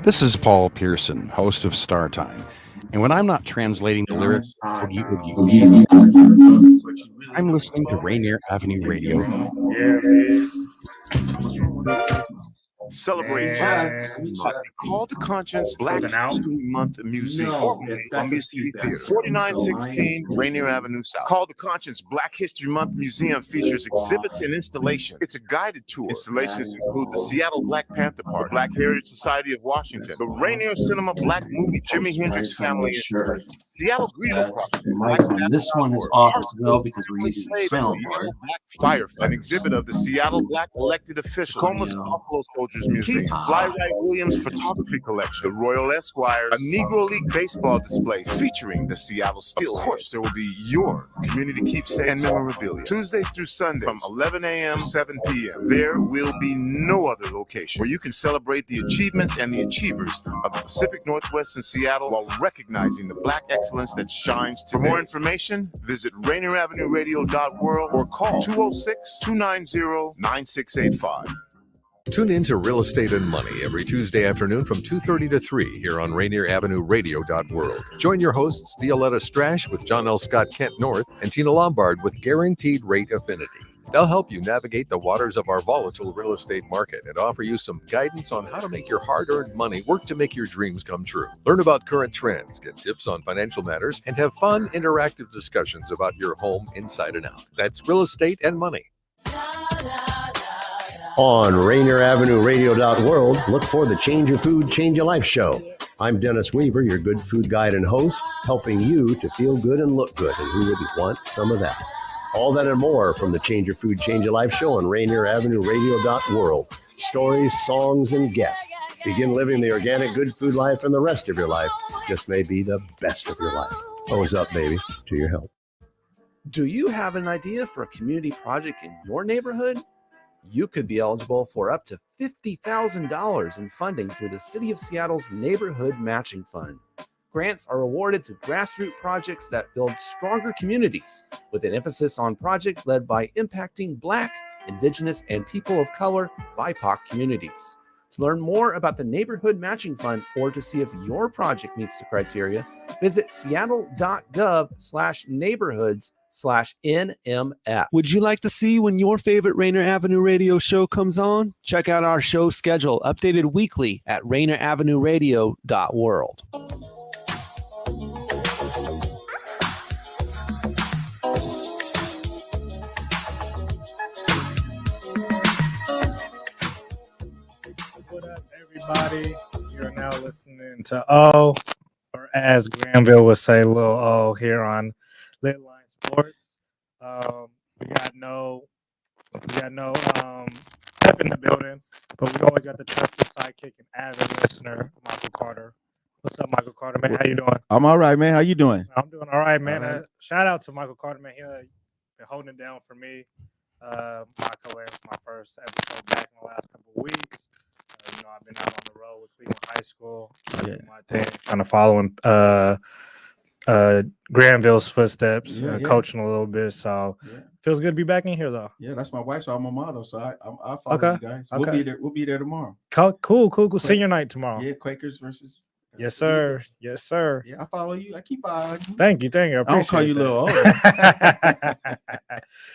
This is Paul Pearson, host of Star Time. And when I'm not translating the lyrics of Oogie Oogie, I'm listening to Rainier Avenue Radio. Celebrate Black at the Call to Conscience Black History Month Museum, formerly Columbia City Theater, 4916 Rainier Avenue South. Call to Conscience Black History Month Museum features exhibits and installations. It's a guided tour. Installations include the Seattle Black Panther Party, Black Heritage Society of Washington, the Rainier Cinema Black Movie, Jimi Hendrix Family, Seattle Greedo Project. This one is off as well because we're using the soundboard. Black Firefight, an exhibit of the Seattle Black elected officials, Tacoma's Buffalo Soldiers Museum, Flywright Williams Photography Collection, the Royal Esquires, a Negro League baseball display featuring the Seattle Steelheads. Of course, there will be your community keepsake and memorabilia. Tuesdays through Sundays from 11 a.m. to 7 p.m. There will be no other location where you can celebrate the achievements and the achievers of the Pacific Northwest and Seattle while recognizing the Black excellence that shines today. For more information, visit RainierAvenueRadio.world or call 206-290-9685. Tune in to Real Estate and Money every Tuesday afternoon from 2:30 to 3 here on RainierAvenueRadio.world. Join your hosts Violetta Strash with John L. Scott Kent North and Tina Lombard with Guaranteed Rate Affinity. They'll help you navigate the waters of our volatile real estate market and offer you some guidance on how to make your hard-earned money work to make your dreams come true. Learn about current trends, get tips on financial matters, and have fun, interactive discussions about your home inside and out. That's Real Estate and Money. On RainierAvenueRadio.world, look for the Change Your Food, Change Your Life show. I'm Dennis Weaver, your good food guide and host, helping you to feel good and look good, and who wouldn't want some of that? All that and more from the Change Your Food, Change Your Life show on RainierAvenueRadio.world. Stories, songs, and guests. Begin living the organic good food life, and the rest of your life just may be the best of your life. Hose up, baby, to your help. Do you have an idea for a community project in your neighborhood? You could be eligible for up to $50,000 in funding through the City of Seattle's Neighborhood Matching Fund. Grants are awarded to grassroots projects that build stronger communities, with an emphasis on projects led by impacting Black, Indigenous, and people of color BIPOC communities. To learn more about the Neighborhood Matching Fund or to see if your project meets the criteria, visit seattle.gov/neighborhoods/NMF. Would you like to see when your favorite Rainier Avenue Radio show comes on? Check out our show schedule, updated weekly at RainierAvenueRadio.world. What up, everybody? You're now listening to O, or as Granville would say, Lil O, here on LidLine Sports. We got no Pep in the building, but we always got the trusted sidekick and avid listener, Michael Carter. What's up, Michael Carter, man? How you doing? I'm all right, man. How you doing? I'm doing all right, man. All right. Shout out to Michael Carter, man. He's been holding it down for me. Michael, it's my first episode back in the last couple of weeks. I've been out on the road with Cleveland High School, my thing, trying to follow in Granville's footsteps, coaching a little bit. So feels good to be back in here, though. Yeah, that's my wife's alma mater, so I'll follow you guys. We'll be there. We'll be there tomorrow. Cool. Senior night tomorrow. Yeah, Quakers versus. Yes, sir. Yes, sir. Yeah, I follow you. I keep eyeing you. Thank you. I don't call you little old.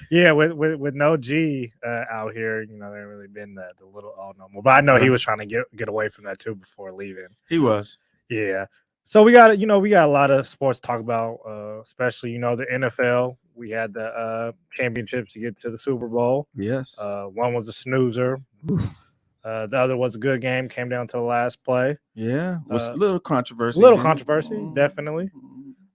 Yeah, with no G out here, there ain't really been the little O no more. But I know he was trying to get away from that too before leaving. He was. Yeah. So we got a lot of sports to talk about, especially the NFL. We had the championships to get to the Super Bowl. Yes. One was a snoozer. The other was a good game. Came down to the last play. Yeah, was a little controversy. Definitely.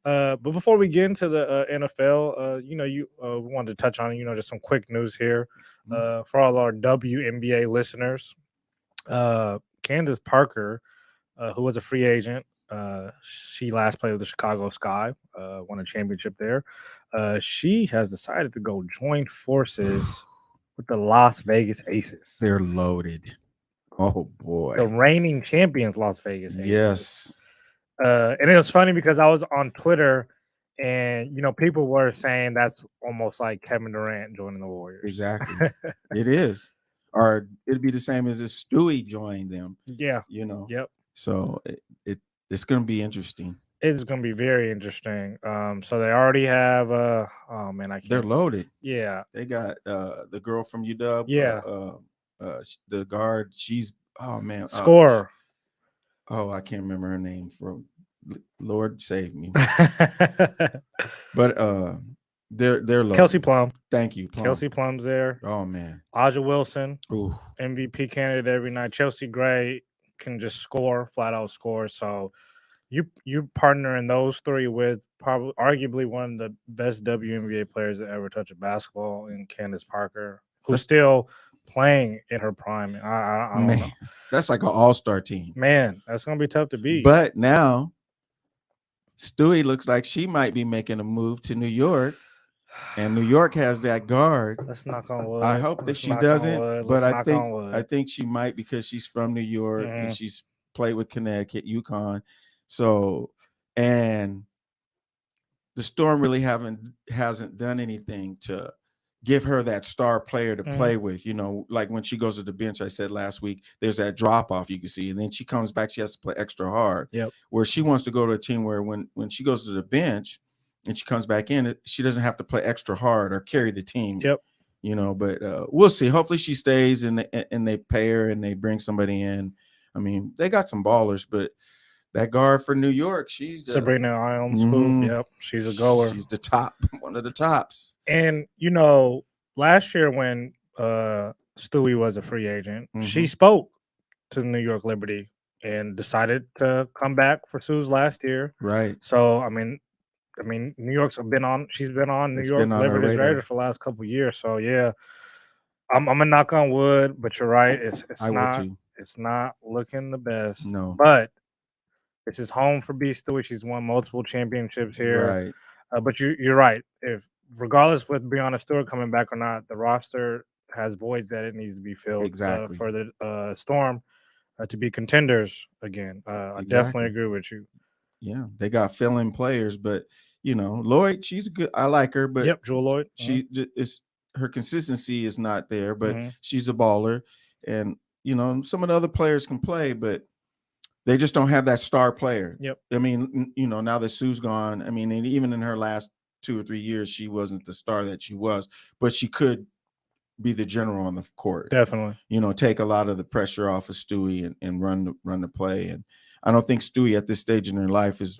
But before we get into the NFL, we wanted to touch on, just some quick news here for all our WNBA listeners. Candace Parker, who was a free agent, she last played with the Chicago Sky, won a championship there. She has decided to go join forces with the Las Vegas Aces. They're loaded. Oh, boy. The reigning champions, Las Vegas Aces. Yes. And it was funny because I was on Twitter and, people were saying that's almost like Kevin Durant joining the Warriors. Exactly. It is. or it'd be the same as if Stewie joined them. Yeah. Yep. So it's going to be interesting. It's going to be very interesting. So they already have oh man, I can't. They're loaded. Yeah. They got the girl from UW. Yeah. The guard. She's scorer. I can't remember her name. Lord save me. But they're loaded. Kelsey Plum. Thank you, Plum. Kelsey Plum's there. Oh man. Aja Wilson. Ooh. MVP candidate every night. Chelsea Gray can just score, flat out score. So you partnering those three with probably arguably one of the best WNBA players that ever touch a basketball in Candace Parker, who's still playing in her prime. I don't know. That's like an all-star team. Man, that's gonna be tough to beat. But now Stewie looks like she might be making a move to New York. And New York has that guard. Let's knock on wood. I hope that she doesn't, but I think she might because she's from New York and she's played with Connecticut, UConn. So, and the Storm really hasn't done anything to give her that star player to play with. Like when she goes to the bench, I said last week, there's that drop off you can see, and then she comes back, she has to play extra hard. Yep. Where she wants to go to a team where when she goes to the bench and she comes back in, she doesn't have to play extra hard or carry the team. Yep. But we'll see. Hopefully she stays and they pay her and they bring somebody in. I mean, they got some ballers, but that guard for New York, she's Sabrina Ion. Yep, she's a goer. She's the top, one of the tops. And last year when Stewie was a free agent, she spoke to the New York Liberty and decided to come back for Sue's last year. Right. So I mean, New York's been on. She's been on New York Liberty's radar for the last couple of years. So yeah, I'm gonna knock on wood, but you're right. It's not looking the best. No, but this is home for B. Stewie. She's won multiple championships here. Right. But you're right. If regardless with Breonna Stewart coming back or not, the roster has voids that it needs to be filled for the Storm to be contenders again. I definitely agree with you. Yeah, they got fill-in players, but Lloyd, she's good. I like her, but Jewel Lloyd. She is her consistency is not there, but she's a baller, and some of the other players can play, but they just don't have that star player. Yep. I mean, now that Sue's gone, I mean, and even in her last 2 or 3 years, she wasn't the star that she was, but she could be the general on the court. Definitely. Take a lot of the pressure off of Stewie and run the play. And I don't think Stewie at this stage in her life is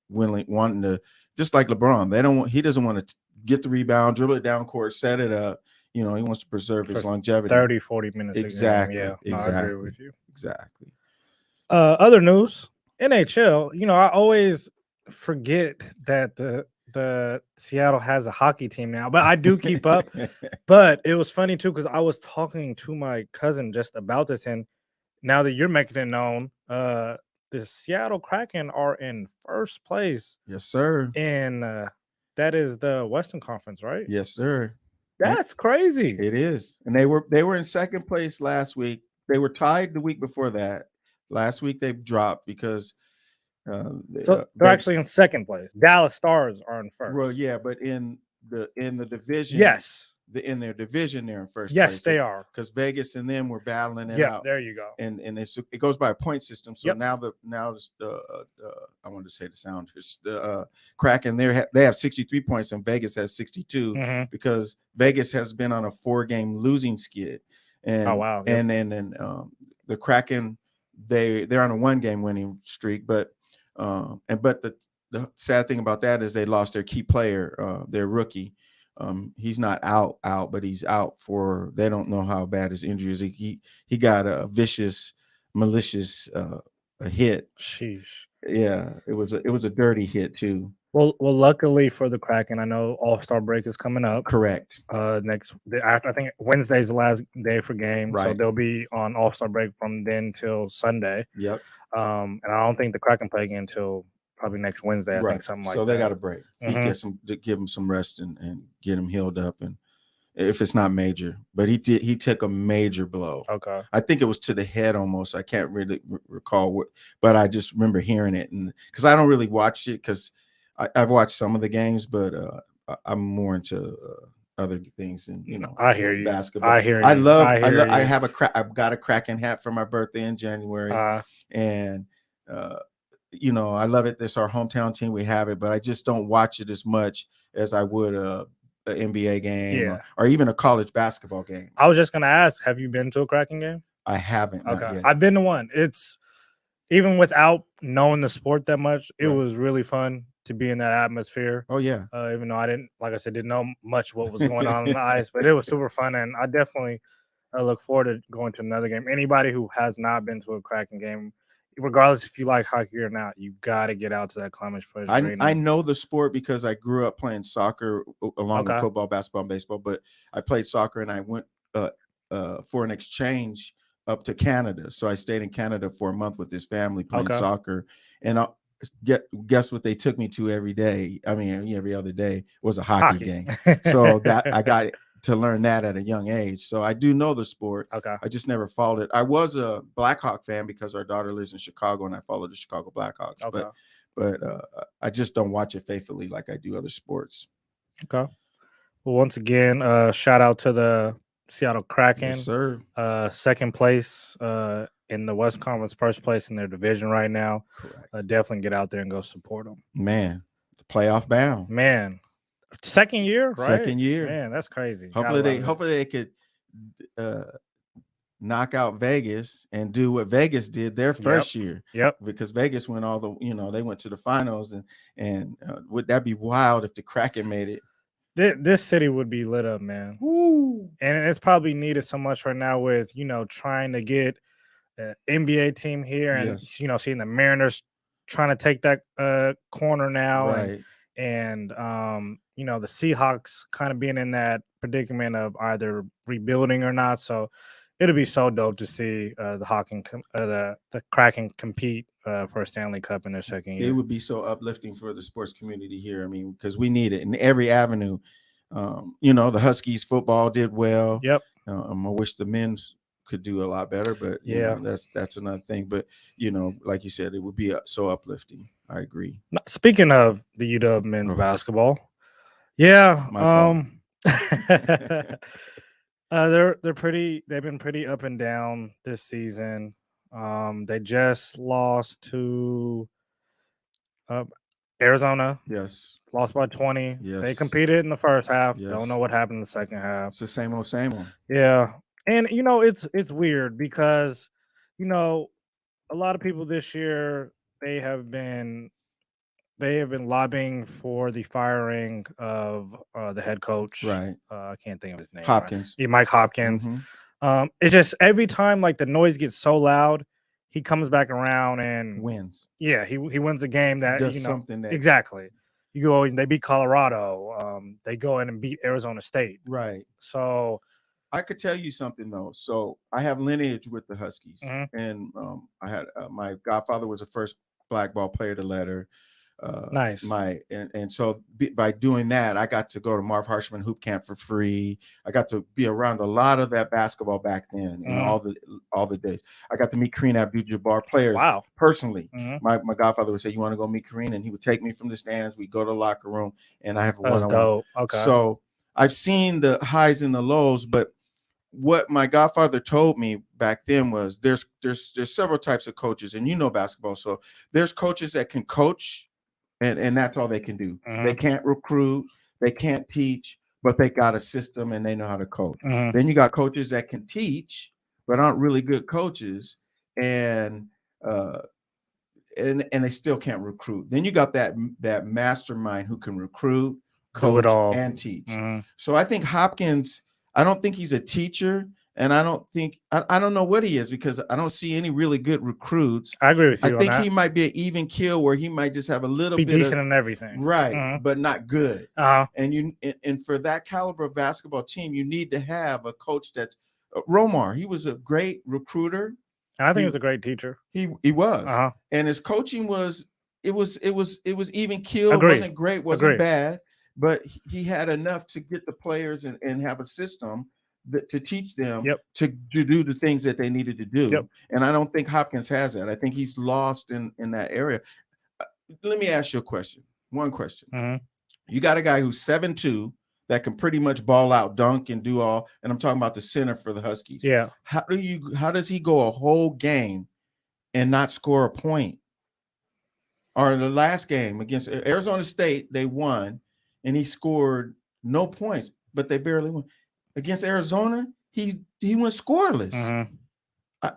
wanting to, just like LeBron. He doesn't want to get the rebound, dribble it down court, set it up. He wants to preserve his longevity. 30, 40 minutes. Exactly. Yeah. Exactly. I agree with you. Exactly. Other news, NHL. I always forget that the Seattle has a hockey team now, but I do keep up. But it was funny too because I was talking to my cousin just about this, and now that you're making it known, the Seattle Kraken are in first place. Yes, sir. And that is the Western Conference, right? Yes, sir. That's crazy. It is, and they were in second place last week. They were tied the week before that. Last week they dropped because they're actually in second place. Dallas Stars are in first. Well, yeah, but in the division, in their division they're in first. Yes, place. they are, because Vegas and them were battling it out. Yeah, there you go. And it goes by a point system. So now I wanted to say the Sounders, the Kraken, they have 63 points and Vegas has 62 because Vegas has been on a 4-game losing skid. And and then the Kraken. They're on a 1-game winning streak, but the sad thing about that is they lost their key player, their rookie. He's not out, but he's out for, they don't know how bad his injury is. He got a vicious, malicious a hit. Sheesh. Yeah, it was a dirty hit too. Well, luckily for the Kraken, I know All-Star break is coming up. Correct. I think Wednesday's the last day for games, right. So they'll be on All-Star break from then till Sunday. Yep. And I don't think the Kraken play again until probably next Wednesday. I think something like that. So they got a break. Give him some rest and get him healed up, and if it's not major, but he took a major blow. Okay. I think it was to the head almost. I can't really recall what, but I just remember hearing it, and because I don't really watch it because I've watched some of the games, but I'm more into other things, and I hear you. Basketball. I hear you. I have I've got a Kraken hat for my birthday in January, and I love it. It's our hometown team. We have it, but I just don't watch it as much as I would an NBA game or even a college basketball game. I was just gonna ask, have you been to a Kraken game? I haven't. Okay, I've been to one. It's even without knowing the sport that much, it was really fun to be in that atmosphere. Oh yeah. Even though I didn't, like I said, didn't know much what was going on the ice, but it was super fun, and I definitely look forward to going to another game. Anybody who has not been to a Kraken game, regardless if you like hockey or not, you got to get out to that Clemens Place. I know the sport because I grew up playing soccer along with football, basketball, and baseball. But I played soccer, and I went for an exchange up to Canada. So I stayed in Canada for a month with his family playing soccer. And guess what they took me to every day? I mean, every other day was a hockey game. So that I got to learn that at a young age. So I do know the sport. I just never followed it. I was a Blackhawk fan because our daughter lives in Chicago, and I follow the Chicago Blackhawks. But I just don't watch it faithfully like I do other sports. Okay. Well, once again, shout out to the Seattle Kraken. Yes, sir. Second place in the West Conference, first place in their division right now. Definitely get out there and go support them. Man, the playoff bound. Man, second year, right? Second year. Man, that's crazy. Hopefully they could knock out Vegas and do what Vegas did their first year. Because Vegas went they went to the finals, and would that be wild if the Kraken made it? This city would be lit up, man. Woo. And it's probably needed so much right now with, trying to get an NBA team here and, seeing the Mariners trying to take that corner now. Right. And the Seahawks kind of being in that predicament of either rebuilding or not. So it'll be so dope to see the Kraken compete for a Stanley Cup in their second year. It would be so uplifting for the sports community here. I mean, because we need it in every avenue. The Huskies football did well. I wish the men's could do a lot better, but that's another thing. But like you said, it would be so uplifting. I agree. Speaking of the UW men's basketball, they've been pretty up and down this season. They just lost to Arizona. Yes. Lost by 20. Yes. They competed in the first half. Yes. Don't know what happened in the second half. It's the same old. Yeah. And it's weird because a lot of people this year they have been lobbying for the firing of the head coach. Right. I can't think of his name. Hopkins. Right? Mike Hopkins. Mm-hmm. It's just every time like the noise gets so loud, he comes back around and wins. Yeah, he wins a game that does something that exactly. You go and they beat Colorado. They go in and beat Arizona State. Right. So I could tell you something though. So I have lineage with the Huskies, and I had my godfather was the first black ball player to letter. Nice. And so by doing that, I got to go to Marv Harshman Hoop Camp for free. I got to be around a lot of that basketball back then, all the days. I got to meet Kareem Abdul-Jabbar players personally. My godfather would say, "You want to go meet Kareem?" And he would take me from the stands. We go to the locker room, and I have That's dope. Okay. So I've seen the highs and the lows, but what my godfather told me back then was there's several types of coaches, and basketball. So there's coaches that can coach. And that's all they can do. They can't recruit, they can't teach, but they got a system and they know how to coach. Then you got coaches that can teach, but aren't really good coaches, and they still can't recruit. Then you got that mastermind who can recruit, coach, and teach. So I think Hopkins, I don't think he's a teacher. And I don't know what he is because I don't see any really good recruits. I agree with you. I think he might be an even keel where he might just have a little bit decent in everything, right? But not good. And for that caliber of basketball team, you need to have a coach that's Romar. He was a great recruiter, and I think he was a great teacher. He was, and his coaching was even keel. It wasn't great, wasn't bad, but he had enough to get the players and have a system to teach them to do the things that they needed to do. And I don't think Hopkins has that. I think he's lost in that area. Let me ask you one question. You got a guy who's 7'2", that can pretty much ball out, dunk, and do all. And I'm talking about the center for the Huskies. Yeah. How does he go a whole game and not score a point? Or the last game against Arizona State, they won, and he scored no points, but they barely won. Against Arizona, he went scoreless. Mm-hmm.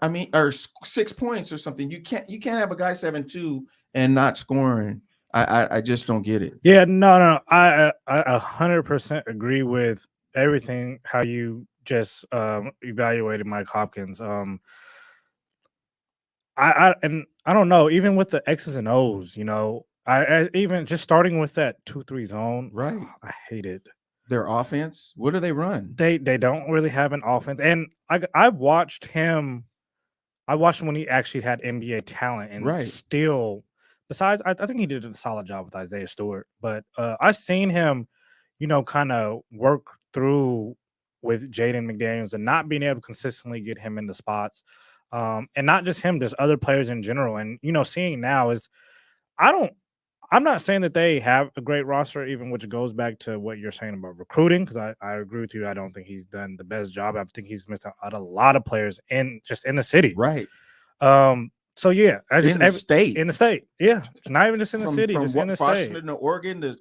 I mean, or 6 points or something. You can't have a guy 7-2 and not scoring. I just don't get it. Yeah, no. I 100% agree with everything how you just evaluated Mike Hopkins. I don't know, even with the X's and O's, you know, I even just starting with that 2-3 zone, right? I hate it. Their offense, what do they run? They don't really have an offense, and I've watched him. I watched him when he actually had NBA talent, and still, besides, I think he did a solid job with Isaiah Stewart, but I've seen him, you know, kind of work through with Jaden McDaniels and not being able to consistently get him in the spots. And not just him, just other players in general. And, you know, seeing now is I'm not saying that they have a great roster, even which goes back to what you're saying about recruiting, because I agree with you. I don't think he's done the best job. I think he's missed out a lot of players in the city. Right. So yeah, in the state. Yeah. It's not even just in the city, from just in the Washington state. to Oregon to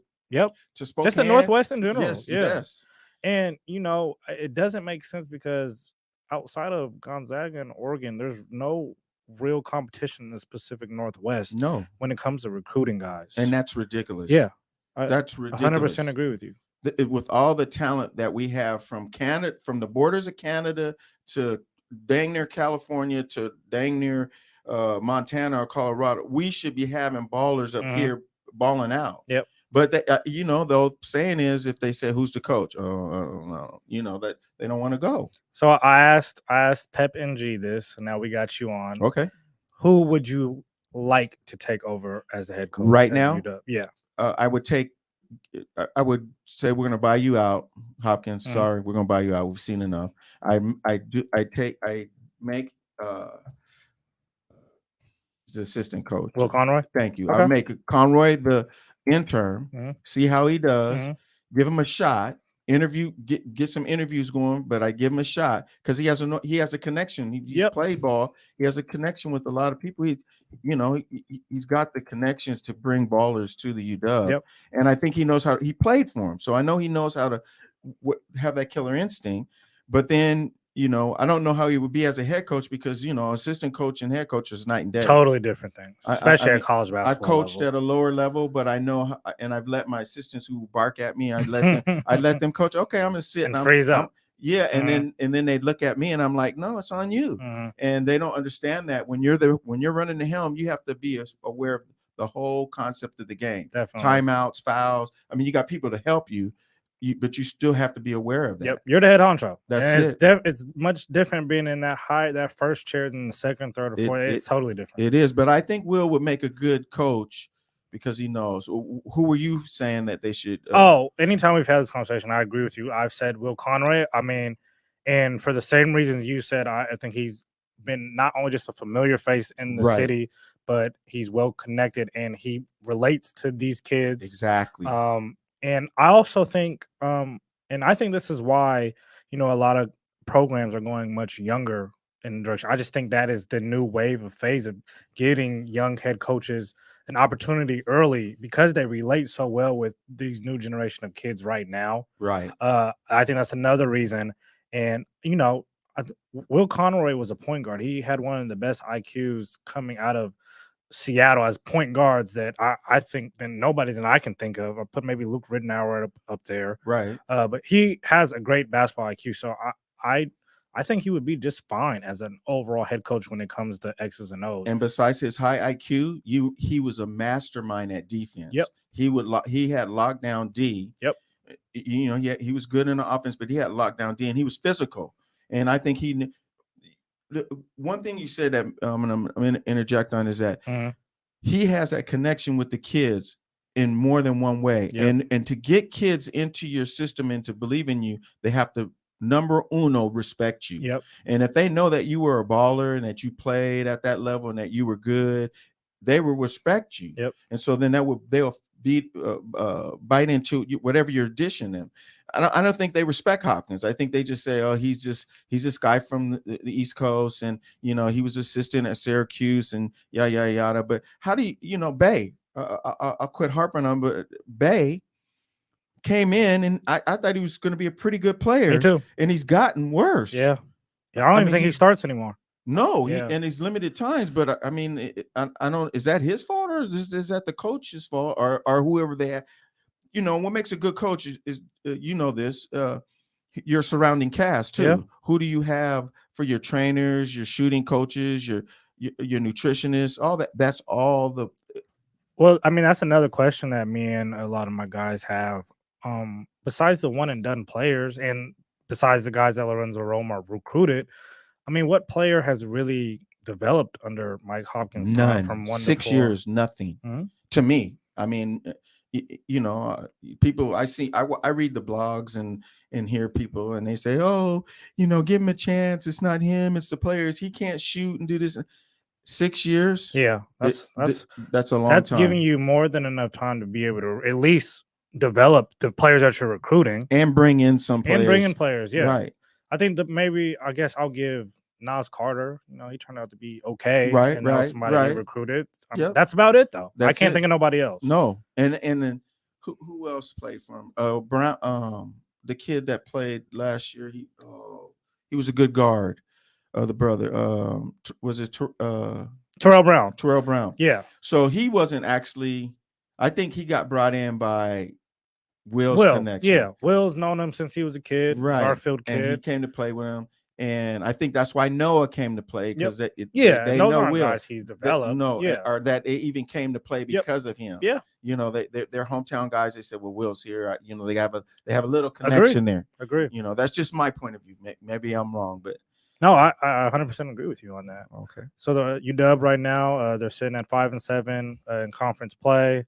Spokane. Just the Northwest in general. Yes, yeah. yes. And you know, it doesn't make sense because outside of Gonzaga and Oregon, there's no real competition in the Pacific Northwest. No, when it comes to recruiting guys, and that's ridiculous. Yeah, that's ridiculous. 100% agree with you. With all the talent that we have from Canada, from the borders of Canada to dang near California to dang near Montana or Colorado, we should be having ballers up here balling out. Yep. But they, you know, the saying is, if they say who's the coach, no, you know that they don't want to go. So I asked Pep NG this, and now we got you on. Okay. Who would you like to take over as the head coach right now? UW? Yeah. I would say we're going to buy you out, Hopkins. Sorry, we're going to buy you out. We've seen enough. I make the assistant coach. Will Conroy? Thank you. Okay. I make Conroy the intern, see how he does, give him a shot, interview, get some interviews going, but I give him a shot because he has a connection. He's played ball. He has a connection with a lot of people. He's got the connections to bring ballers to the UW. Yep. And I think he knows he played for him. So I know he knows how to have that killer instinct. But then, you know, I don't know how he would be as a head coach because, you know, assistant coach and head coach is night and day. Totally different things, especially at college basketball. I've coached at a lower level, but I know, and I've let my assistants who bark at me, I let them coach. Okay, I'm gonna sit and freeze up. Yeah, and then they look at me, and I'm like, no, it's on you. And they don't understand that when you're running the helm, you have to be aware of the whole concept of the game. Definitely. Timeouts, fouls. I mean, you got people to help you. But you still have to be aware of that. Yep, you're the head honcho. That's It's much different being in that first chair than the second, third, or fourth. It's totally different. It is, but I think Will would make a good coach because he knows. Who were you saying that they should? Anytime we've had this conversation, I agree with you. I've said Will Conroy. I mean, and for the same reasons you said, I think he's been not only just a familiar face in the city, but he's well connected and he relates to these kids exactly. And I also think, and I think this is why, you know, a lot of programs are going much younger in the direction. I just think that is the new wave of phase of getting young head coaches an opportunity early because they relate so well with these new generation of kids right now. Right. I think that's another reason. And, you know, Will Conroy was a point guard. He had one of the best IQs coming out of Seattle as point guards that I think than nobody than I can think of. I'll put maybe Luke Ridenour up there. Right. But he has a great basketball IQ. So I think he would be just fine as an overall head coach when it comes to X's and O's. And besides his high IQ, he was a mastermind at defense. Yep. He had lockdown D. Yep. You know, he was good in the offense, but he had lockdown D and he was physical. And I think one thing you said that I'm going to interject on is that he has that connection with the kids in more than one way. Yep. And to get kids into your system and to believe in you, they have to, number uno, respect you. Yep. And if they know that you were a baller and that you played at that level and that you were good, they will respect you. Yep. And so then bite into whatever you're dishing them. I don't think they respect Hopkins. I think they just say, oh, he's this guy from the East Coast, and he was assistant at Syracuse and yada yada. But how do you Bay? I'll quit harping on, but Bay came in, and I thought he was going to be a pretty good player. Me too. And he's gotten worse. Yeah. I don't even think he starts anymore. No, and he's limited times. But I mean, I don't. Is that his fault, or is that the coach's fault, or whoever they have? What makes a good coach is your surrounding cast too. Yeah. Who do you have for your trainers, your shooting coaches, your nutritionists, all that? That's all the. Well, I mean, that's another question that me and a lot of my guys have. Besides the one and done players, and besides the guys that Lorenzo Roma recruited, I mean, what player has really developed under Mike Hopkins? None. From 1 6 to 4? years, nothing. Mm-hmm. To me, I mean, people I see, I read the blogs and hear people, and they say, oh, give him a chance. It's not him, it's the players. He can't shoot and do this. 6 years. Yeah, that's a long time. That's giving you more than enough time to be able to at least develop the players that you're recruiting and bring in some players. Yeah, right. I think that I guess I'll give Nas Carter. He turned out to be okay. Right, and right, somebody right. recruited. Yep. That's about it, though. I can't it. think of nobody else. No, and then who else played for him? Brown, the kid that played last year. He was a good guard. The brother, was it Terrell Brown? Terrell Brown. Yeah. So he wasn't actually. I think he got brought in by Will's connection. Yeah, Will's known him since he was a kid, right? Garfield kid. And he came to play with him, and I think that's why Noah came to play, because they those know aren't Will. Guys he's developed. Or that they even came to play because of him. Yeah, they're hometown guys. They said, well, Will's here. They have a little connection there. Agree. That's just my point of view. Maybe I'm wrong, but. No, I 100% agree with you on that. Okay. So the UW right now, they're sitting at 5-7 in conference play.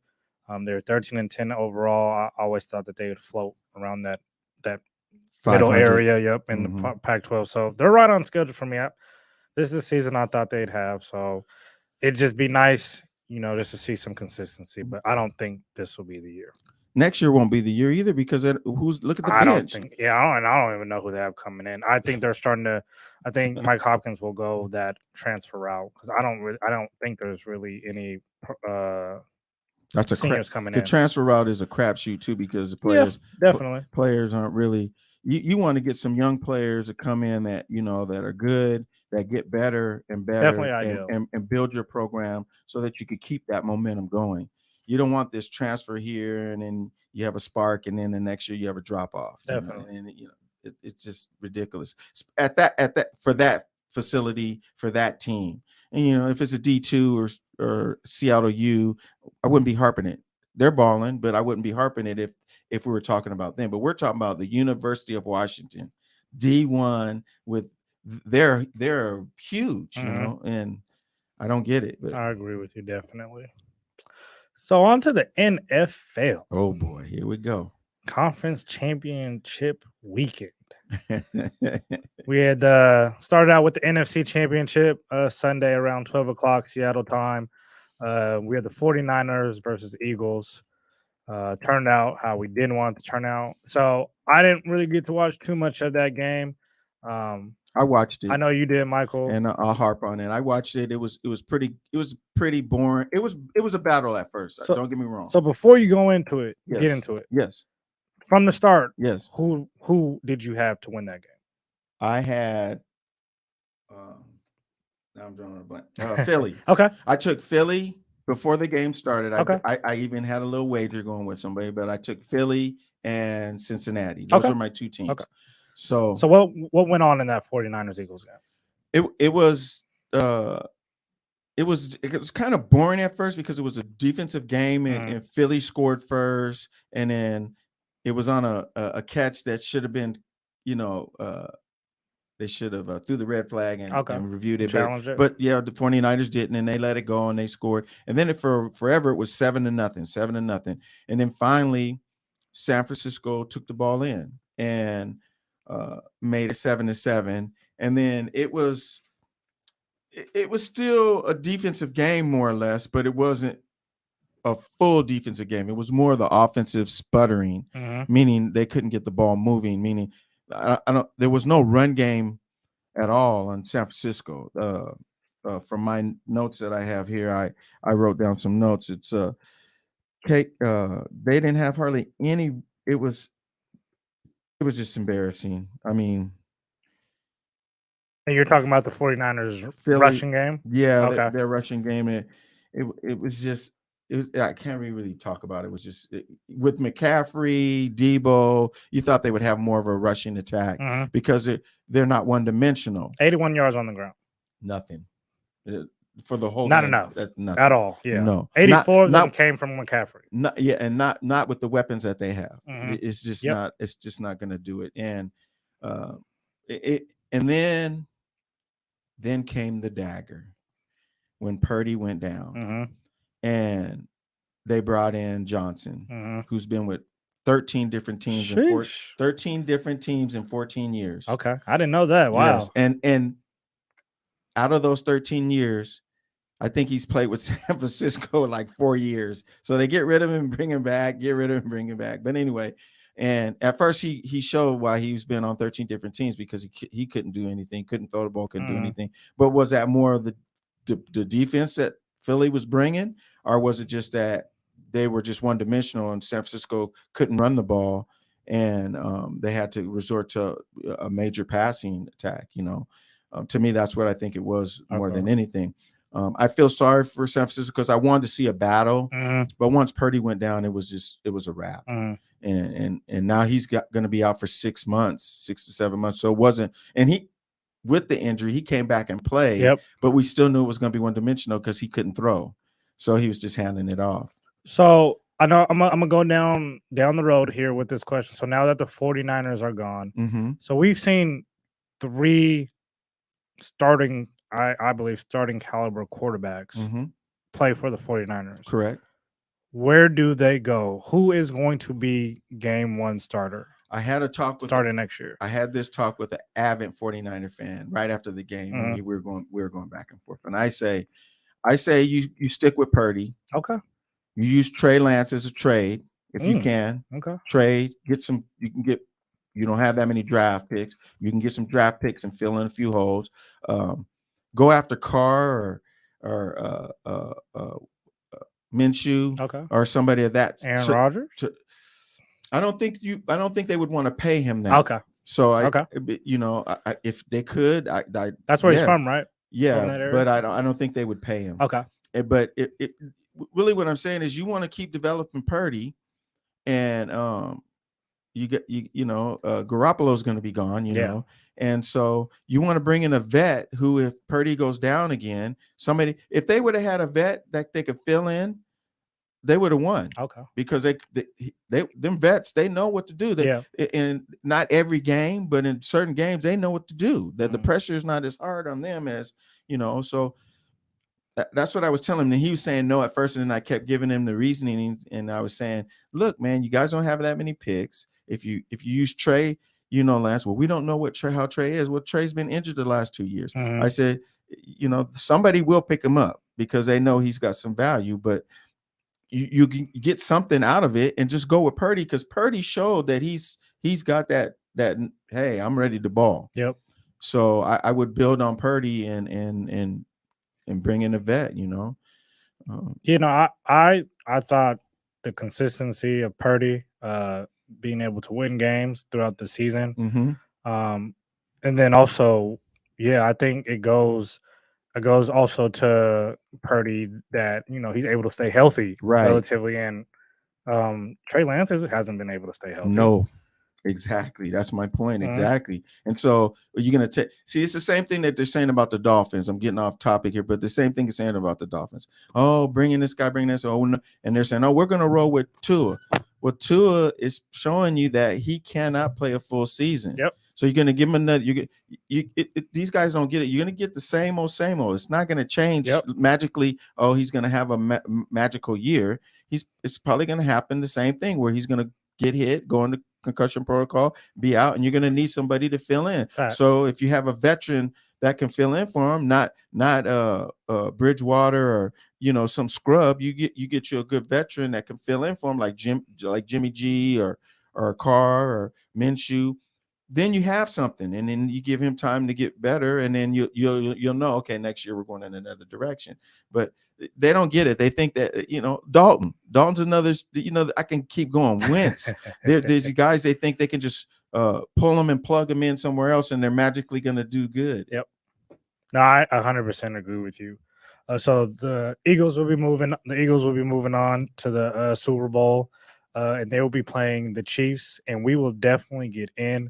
They're 13-10 overall. I always thought that they would float around that middle area. Yep, in the Pac-12. So they're right on schedule for me. This is the season I thought they'd have. So it'd just be nice, just to see some consistency. But I don't think this will be the year. Next year won't be the year either, because look at the bench. I don't even know who they have coming in. I think they're starting to. I think Mike Hopkins will go that transfer route, because I don't think there's really any that's seniors coming in. The transfer route is a crapshoot too, because the players definitely players aren't really. You want to get some young players to come in that that are good, that get better and better, definitely ideal, and build your program so that you could keep that momentum going. You don't want this transfer here and then you have a spark, and then the next year you have a drop off. Definitely, and it's just ridiculous at that for that facility, for that team. And if it's a D2 or Seattle U, I wouldn't be harping it. They're balling, but I wouldn't be harping it if we were talking about them. But we're talking about the University of Washington, D1, with they're huge, and I don't get it. But I agree with you definitely. So on to the NFL. Oh boy, here we go. Conference championship weekend. We had started out with the NFC championship Sunday around 12 o'clock Seattle time. We had the 49ers versus Eagles. Turned out how we didn't want it to turn out. So I didn't really get to watch too much of that game. I watched it. I know you did, Michael. And I'll harp on it. I watched it. It was pretty boring. It was a battle at first. So, don't get me wrong. So before you go into it, yes. get into it. Yes. From the start, yes. Who did you have to win that game? I had now I'm drawing a blank. Philly. Okay. I took Philly before the game started. Okay. I even had a little wager going with somebody, but I took Philly and Cincinnati. Those are my two teams. Okay. So what went on in that 49ers Eagles game? It was kind of boring at first because it was a defensive game and Philly scored first, and then it was on a catch that should have been, they should have threw the red flag and reviewed it. But yeah, the 49ers didn't, and they let it go and they scored. And then forever it was 7-0. And then finally San Francisco took the ball in and made it 7-7. And then it was still a defensive game more or less, but it wasn't a full defensive game. It was more the offensive sputtering, meaning they couldn't get the ball moving. Meaning, there was no run game at all in San Francisco. From my notes that I have here, I wrote down some notes. It's they didn't have hardly any. It was just embarrassing. I mean, and you're talking about the 49ers rushing game? Yeah, okay. Their rushing game. It was just. I can't really talk about it. It was just with McCaffrey, Debo. You thought they would have more of a rushing attack because they're not one dimensional. 81 yards on the ground. Nothing for the whole. Not game. enough. That's nothing At all. Yeah. No. 84 of them came from McCaffrey. And not with the weapons that they have. It's just not. It's just not going to do it. And and then came the dagger when Purdy went down. And they brought in Johnson, who's been with 13 different teams, 13 different teams in 14 years. Okay, I didn't know that. Wow. Yes. And out of those 13 years, I think he's played with San Francisco like 4 years. So they get rid of him, bring him back, get rid of him, bring him back. But anyway, and at first he showed why he's been on 13 different teams because he couldn't do anything, couldn't throw the ball, couldn't do anything. But was that more of the defense that Philly was bringing, or was it just that they were just one dimensional and San Francisco couldn't run the ball and they had to resort to a major passing attack? To me, that's what I think it was more than anything. I feel sorry for San Francisco because I wanted to see a battle, but once Purdy went down, it was a wrap. And now he's going to be out for 6 months, 6 to 7 months. So it wasn't, and with the injury, he came back and played, but we still knew it was going to be one dimensional because he couldn't throw. So he was just handing it off. So I know I'm gonna go down the road here with this question. So now that the 49ers are gone, so we've seen 3 starting, I believe, starting caliber quarterbacks play for the 49ers. Correct. Where do they go? Who is going to be game 1 starter? I had a talk with starting next year. I had this talk with an avid 49er fan right after the game. We were going back and forth, and I say you stick with Purdy. Okay. You use Trey Lance as a trade if you can. Okay. Trade, get some. You don't have that many draft picks. You can get some draft picks and fill in a few holes. Go after Carr or Minshew, or somebody of that. Aaron Rodgers. I don't think they would want to pay him that. Okay. So if they could, that's where he's from, right? Yeah, but I don't think they would pay him. Okay. But it really what I'm saying is you want to keep developing Purdy, and Garoppolo's going to be gone, you know, and so you want to bring in a vet who, if Purdy goes down again, if they would have had a vet that they could fill in, they would have won. Okay. Because them vets, they know what to do. In not every game, but in certain games, they know what to do. That the pressure is not as hard on them as, so that's what I was telling him. And he was saying no at first, and then I kept giving him the reasoning, and I was saying, look, man, you guys don't have that many picks. If you use Trey, Lance, well, we don't know how Trey is. Well, Trey's been injured the last 2 years. I said, somebody will pick him up because they know he's got some value, but you can get something out of it and just go with Purdy, because Purdy showed that he's got that hey, I'm ready to ball. Yep. So I would build on Purdy and bring in a vet. I thought the consistency of Purdy being able to win games throughout the season, and then also, I think it goes also to Purdy that he's able to stay healthy relatively, and Trey Lance hasn't been able to stay healthy. No, exactly. That's my point. Exactly. And so you're gonna see, it's the same thing that they're saying about the Dolphins. I'm getting off topic here, but the same thing is saying about the Dolphins. Oh, bringing this guy, bring this. Oh, no. And they're saying, oh, we're gonna roll with Tua. Well, Tua is showing you that he cannot play a full season. Yep. So you're going to give him another. These guys don't get it. You're going to get the same old, same old. It's not going to change magically. Oh, he's going to have a magical year. It's probably going to happen the same thing where he's going to get hit, go into concussion protocol, be out, and you're going to need somebody to fill in. Facts. So if you have a veteran that can fill in for him, not Bridgewater or some scrub. You get you a good veteran that can fill in for him, like Jimmy G or Carr or Minshew. Then you have something, and then you give him time to get better, and then you'll know, okay, next year we're going in another direction. But they don't get it. They think that Dalton's another. I can keep going. Wentz, there's guys they think they can just pull them and plug them in somewhere else, and they're magically going to do good. Yep. No, I 100% agree with you. So the Eagles will be moving. The Eagles will be moving on to the Super Bowl, and they will be playing the Chiefs, and we will definitely get in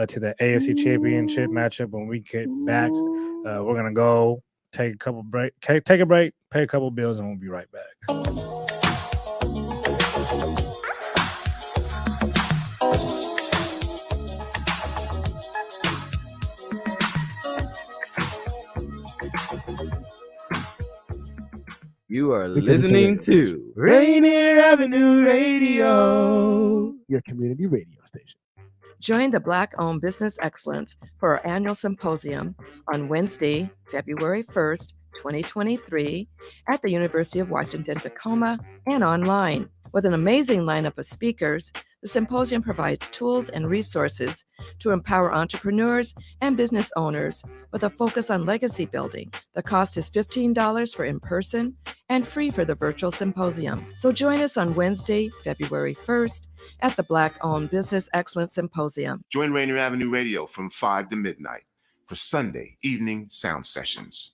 to the AFC Championship matchup when we get back. We're gonna go take a break, pay a couple bills, and we'll be right back. You are listening to Rainier Avenue Radio, your community radio station. Join the Black-owned Business Excellence for our annual symposium on Wednesday, February 1st, 2023, at the University of Washington, Tacoma, and online. With an amazing lineup of speakers, the symposium provides tools and resources to empower entrepreneurs and business owners with a focus on legacy building. The cost is $15 for in-person and free for the virtual symposium. So join us on Wednesday, February 1st at the Black-owned Business Excellence Symposium. Join Rainier Avenue Radio from 5 to midnight for Sunday evening sound sessions.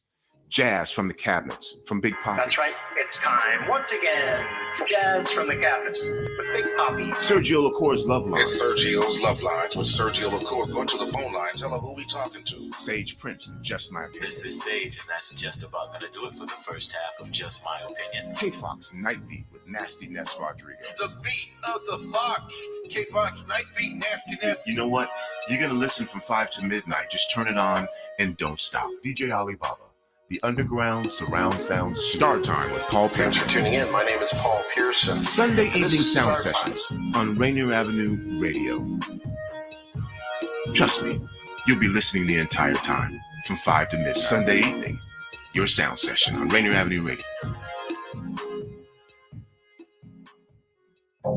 Jazz from the cabinets from Big Poppy. That's right. It's time once again for Jazz from the Cabinets with Big Poppy. Sergio LaCour's Love Lines. It's Sergio's Love Lines with Sergio LaCour. Go to the phone line. Tell her who we talking to. Sage Prince, Just My Opinion. This is Sage, and that's just about going to do it for the first half of Just My Opinion. K-Fox Night Beat with Nasty Ness Rodriguez. It's the beat of the Fox. K-Fox Night Beat, Nasty Ness. You know what? You're going to listen from 5 to midnight. Just turn it on and don't stop. DJ Alibaba. The Underground Surround Sound Star Time with Paul Pearson. Thanks for tuning in. My name is Paul Pearson. Sunday evening sound sessions on Rainier Avenue Radio. Trust me, you'll be listening the entire time from 5 to midnight. Sunday evening, your sound session on Rainier Avenue Radio.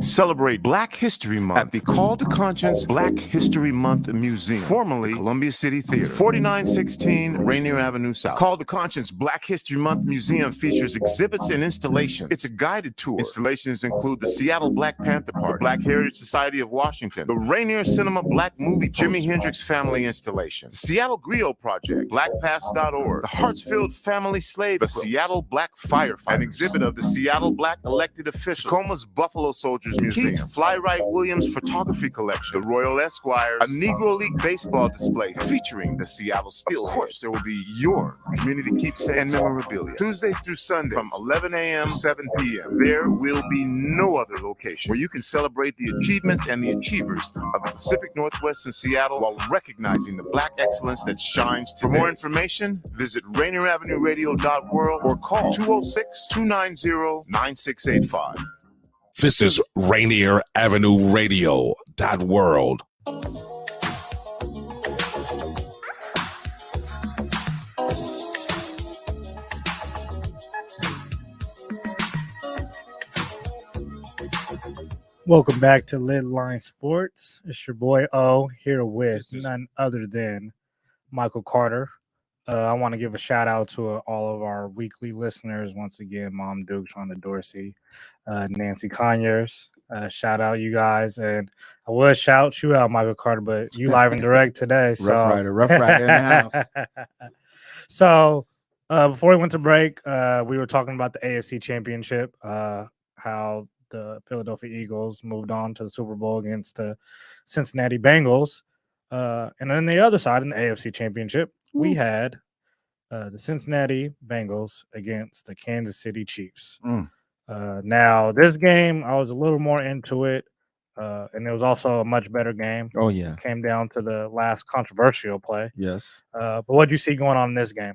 Celebrate Black History Month at the Call to Conscience Black History Month Museum, formerly Columbia City Theater, 4916 Rainier Avenue South. Call to Conscience Black History Month Museum features exhibits and installations. It's a guided tour. Installations include the Seattle Black Panther Party, the Black Heritage Society of Washington, the Rainier Cinema Black Movie, Jimi Hendrix Family Installation, the Seattle Griot Project, BlackPass.org, the Hartsfield Family Slave, the Seattle Black Firefighters, an exhibit of the Seattle Black Elected Officials, Tacoma's Buffalo Soldiers Museum, Keith Flywright Williams Photography Collection, the Royal Esquires, a Negro League baseball display featuring the Seattle Steelheads. Of course, there will be your community keepsake and memorabilia. Tuesday through Sunday from 11 a.m. to 7 p.m. There will be no other location where you can celebrate the achievements and the achievers of the Pacific Northwest and Seattle while recognizing the Black excellence that shines today. For more information, visit RainierAvenueRadio.world or call 206-290-9685. This is Rainier Avenue Radio .world. Welcome back to LidLine Sports. It's your boy O here with none other than Michael Carter. I want to give a shout out to all of our weekly listeners. Once again, Mom Duke, Shonda Dorsey, Nancy Conyers. Shout out you guys. And I would shout you out, Michael Carter, but you live and direct today. So. Rough Rider in the house. So before we went to break, we were talking about the AFC Championship, how the Philadelphia Eagles moved on to the Super Bowl against the Cincinnati Bengals. And on the other side, in the AFC Championship, we had the Cincinnati Bengals against the Kansas City Chiefs. Now, this game, I was a little more into it, and it was also a much better game. Oh, yeah. It came down to the last controversial play. Yes. But what do you see going on in this game?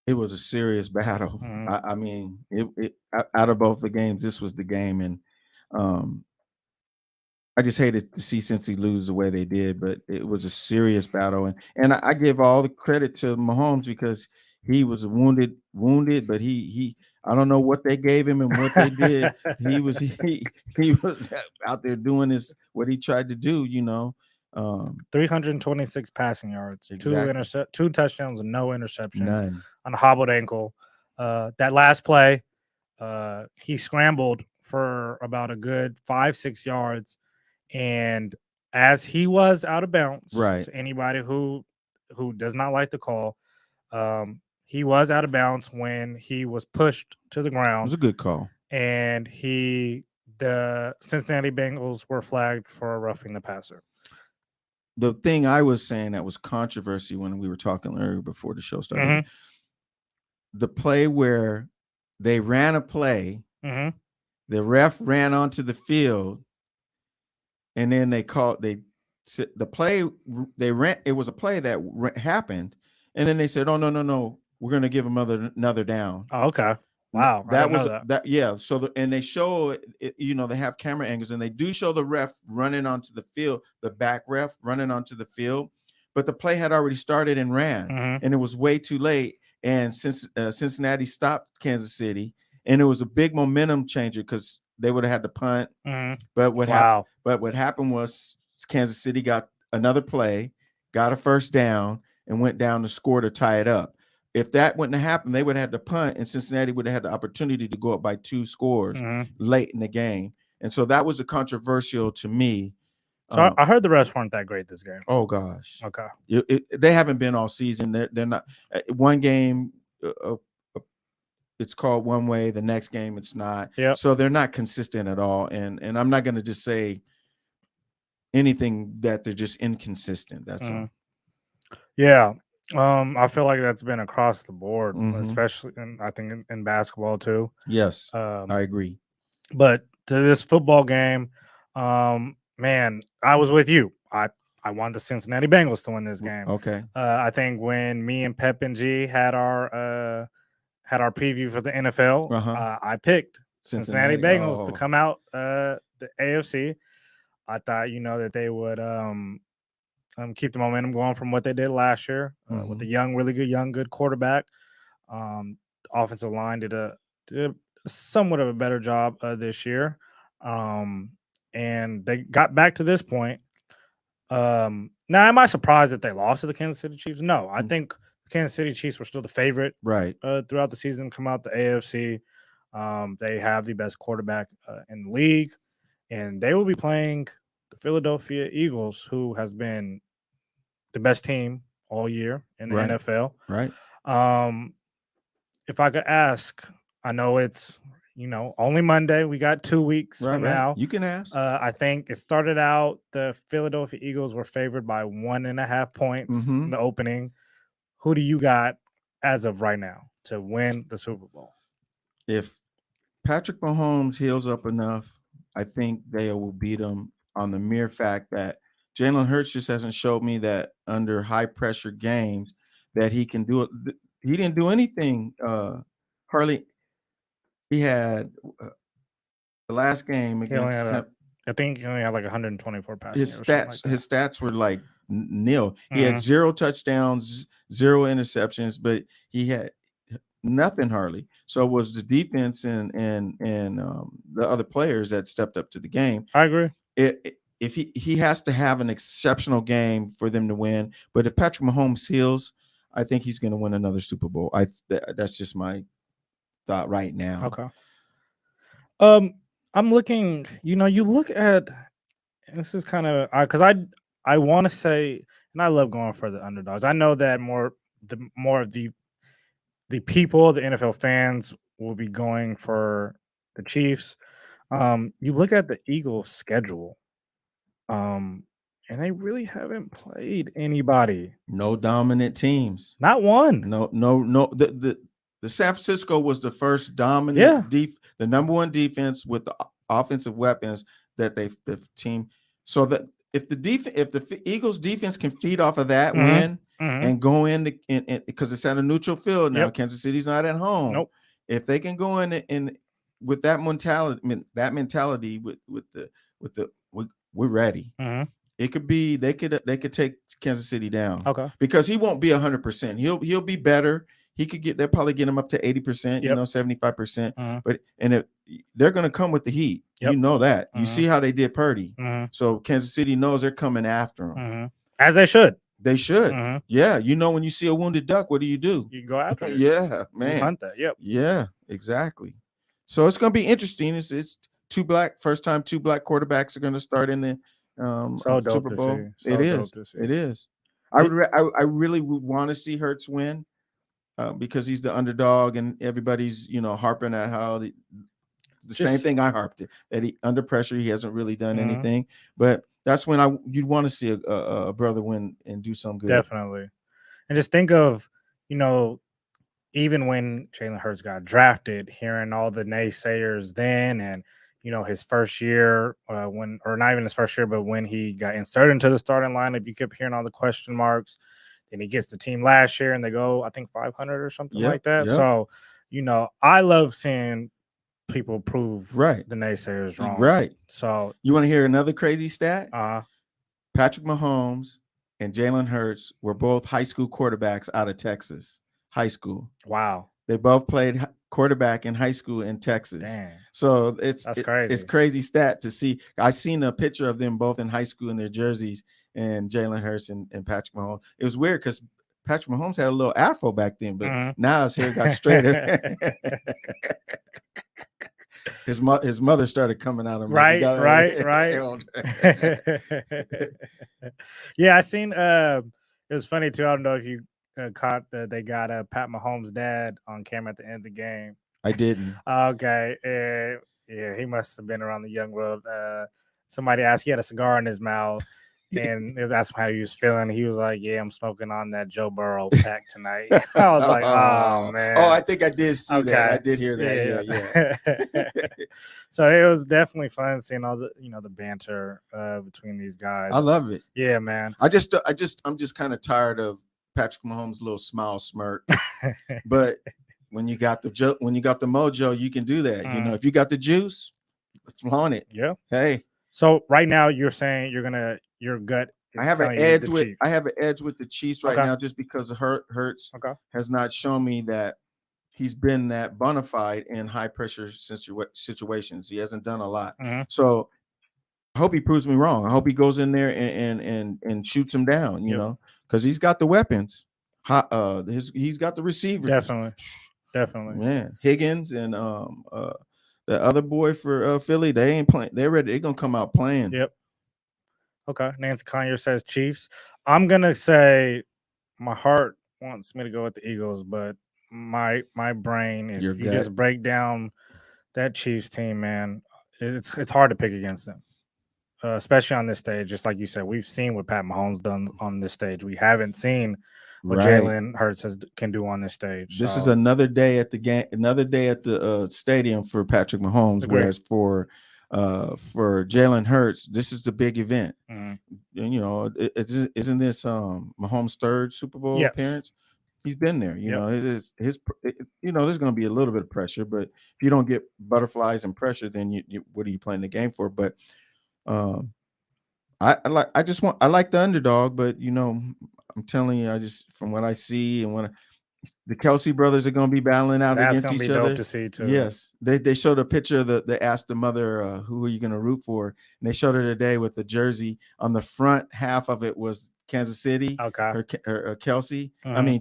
It was a serious battle. Mm-hmm. I mean, it out of both the games, this was the game. And I just hated to see Cincy lose the way they did, but it was a serious battle, and I give all the credit to Mahomes because he was wounded, but he I don't know what they gave him and what they did. he was out there doing what he tried to do, 326 passing yards, exactly. two touchdowns and no interceptions, none on a hobbled ankle. That last play, he scrambled for about a good 5-6 yards. And as he was out of bounds, right, to anybody who does not like the call, he was out of bounds when he was pushed to the ground. It was a good call. And the Cincinnati Bengals were flagged for roughing the passer. The thing I was saying that was controversy when we were talking earlier before the show started, the play where they ran a play, the ref ran onto the field, and then they the play they ran. It was a play that happened, and then they said, "Oh no, we're going to give him another down." Oh, okay, wow, that was that. Yeah. So and they show it, they have camera angles, and they do show the ref running onto the field, the back ref running onto the field, but the play had already started and ran, and it was way too late. And since Cincinnati stopped Kansas City, and it was a big momentum changer because they would have had to punt. But what happened was Kansas City got another play, got a first down, and went down to score to tie it up. If that wouldn't have happened, they would have had to punt, and Cincinnati would have had the opportunity to go up by 2 scores late in the game. And so that was a controversial to me. So I heard the refs weren't that great this game. Oh gosh. Okay. They haven't been all season. They're not. One game, it's called one way. The next game, it's not. Yeah. So they're not consistent at all. And I'm not going to just say anything that they're just inconsistent. That's all. Yeah. I feel like that's been across the board, especially I think in basketball too. Yes, I agree. But to this football game, man, I was with you. I want the Cincinnati Bengals to win this game. Okay. I think when me and Pep and G had our preview for the NFL, I picked Cincinnati Bengals to come out the AFC. I thought, that they would keep the momentum going from what they did last year with the really good quarterback. Offensive line did a somewhat of a better job this year. And they got back to this point. Now, am I surprised that they lost to the Kansas City Chiefs? No, I think the Kansas City Chiefs were still the favorite throughout the season, come out the AFC. They have the best quarterback in the league, and they will be playing the Philadelphia Eagles, who has been the best team all year in the NFL. Right. If I could ask, I know it's only Monday. We got 2 weeks from now. You can ask. I think it started out the Philadelphia Eagles were favored by 1.5 points in the opening. Who do you got as of right now to win the Super Bowl? If Patrick Mahomes heals up enough, I think they will beat him on the mere fact that Jalen Hurts just hasn't showed me that under high pressure games that he can do it. He didn't do anything. Hardly. He had the last game against. I think he only had like 124 passing. His stats were like nil. He had 0 touchdowns, 0 interceptions, but he had nothing hardly. So it was the defense and the other players that stepped up to the game. I agree. If he has to have an exceptional game for them to win, but if Patrick Mahomes heals, I think he's going to win another Super Bowl. That's just my thought right now. Okay. I'm looking, you look at, this is kind of, because I want to say, and I love going for the underdogs. I know that more of the people, the NFL fans, will be going for the Chiefs. You look at the Eagles' schedule, and they really haven't played anybody. No dominant teams. Not one. No. The San Francisco was the first dominant, the number one defense with the offensive weapons that the team. So that if the Eagles defense can feed off of that win and go in because it's at a neutral field now, Kansas City's not at home. Nope. If they can go in with that mentality, with we're ready. Mm-hmm. It could be they could take Kansas City down. Okay. Because he won't be 100%. He'll be better. He could they'll probably get him up to 80%, 75%. But they're going to come with the heat. You know that. You see how they did Purdy. So Kansas City knows they're coming after him. As they should. They should. Yeah. When you see a wounded duck, what do? You go after it. Yeah, man. You hunt that. Yep. Yeah, exactly. So it's going to be interesting. It's first time two black quarterbacks are going to start in the Super Bowl. It is. I really would want to see Hurts win because he's the underdog and everybody's harping at how the same thing I harped it, that he under pressure he hasn't really done anything. But that's when you'd want to see a brother win and do something good. Definitely. And just think of even when Jalen Hurts got drafted, hearing all the naysayers then and his first year, or not even his first year, but when he got inserted into the starting lineup, you kept hearing all the question marks. Then he gets the team last year and they go, I think 500 or something like that. Yep. So, I love seeing people prove the naysayers wrong. Right. So you want to hear another crazy stat? Patrick Mahomes and Jalen Hurts were both high school quarterbacks out of Texas. High school. Wow. They both played quarterback in high school in Texas. Damn. So that's crazy. It's crazy stat to see. I seen a picture of them both in high school in their jerseys, and Jalen Hurts and Patrick Mahomes. It was weird because Patrick Mahomes had a little afro back then, but now his hair got straighter. His mother started coming out of him. Right. Yeah, I seen. It was funny too. I don't know if you caught that they got Pat Mahomes' dad on camera at the end of the game. I didn't. Okay. Yeah, he must have been around the young world. Somebody asked, he had a cigar in his mouth, and they was asking how he was feeling. He was like, "Yeah, I'm smoking on that Joe Burrow pack tonight." I was like, "Oh man." Oh, I think I did see that. I did hear that. Yeah. So it was definitely fun seeing all the the banter between these guys. I love it. Yeah, man. I'm just kind of tired of Patrick Mahomes' little smile smirk. But when you got the mojo, you can do that. If you got the juice, flaunt it. Yeah. Hey. So right now you're saying your gut. I have an edge with the Chiefs right now just because Hurts has not shown me that he's been that bona fide in high pressure situations. He hasn't done a lot. So I hope he proves me wrong. I hope he goes in there and shoots him down, because he's got the weapons. He's got the receivers. Definitely. Man, Higgins and the other boy for Philly, they ain't playing. They're ready. They're gonna come out playing. Yep. Okay. Nancy Conyer says Chiefs. I'm gonna say my heart wants me to go with the Eagles, but my brain, if you just break down that Chiefs team, man, it's hard to pick against them. Especially on this stage, just like you said, we've seen what Pat Mahomes done on this stage. We haven't seen what Jalen Hurts can do on this stage. This is another day at the game, another day at the stadium for Patrick Mahomes. Agreed. Whereas for Jalen Hurts, this is the big event. And, isn't this Mahomes' third Super Bowl appearance? He's been there. There's going to be a little bit of pressure, but if you don't get butterflies and pressure, then what are you playing the game for? But I like the underdog, but I'm telling you, from what I see and when the Kelsey brothers are going to be battling out against each other. Dope to see too. Yes, they showed a picture of they asked the mother who are you going to root for, and they showed her today with the jersey on the front half of it was Kansas City, her Kelsey,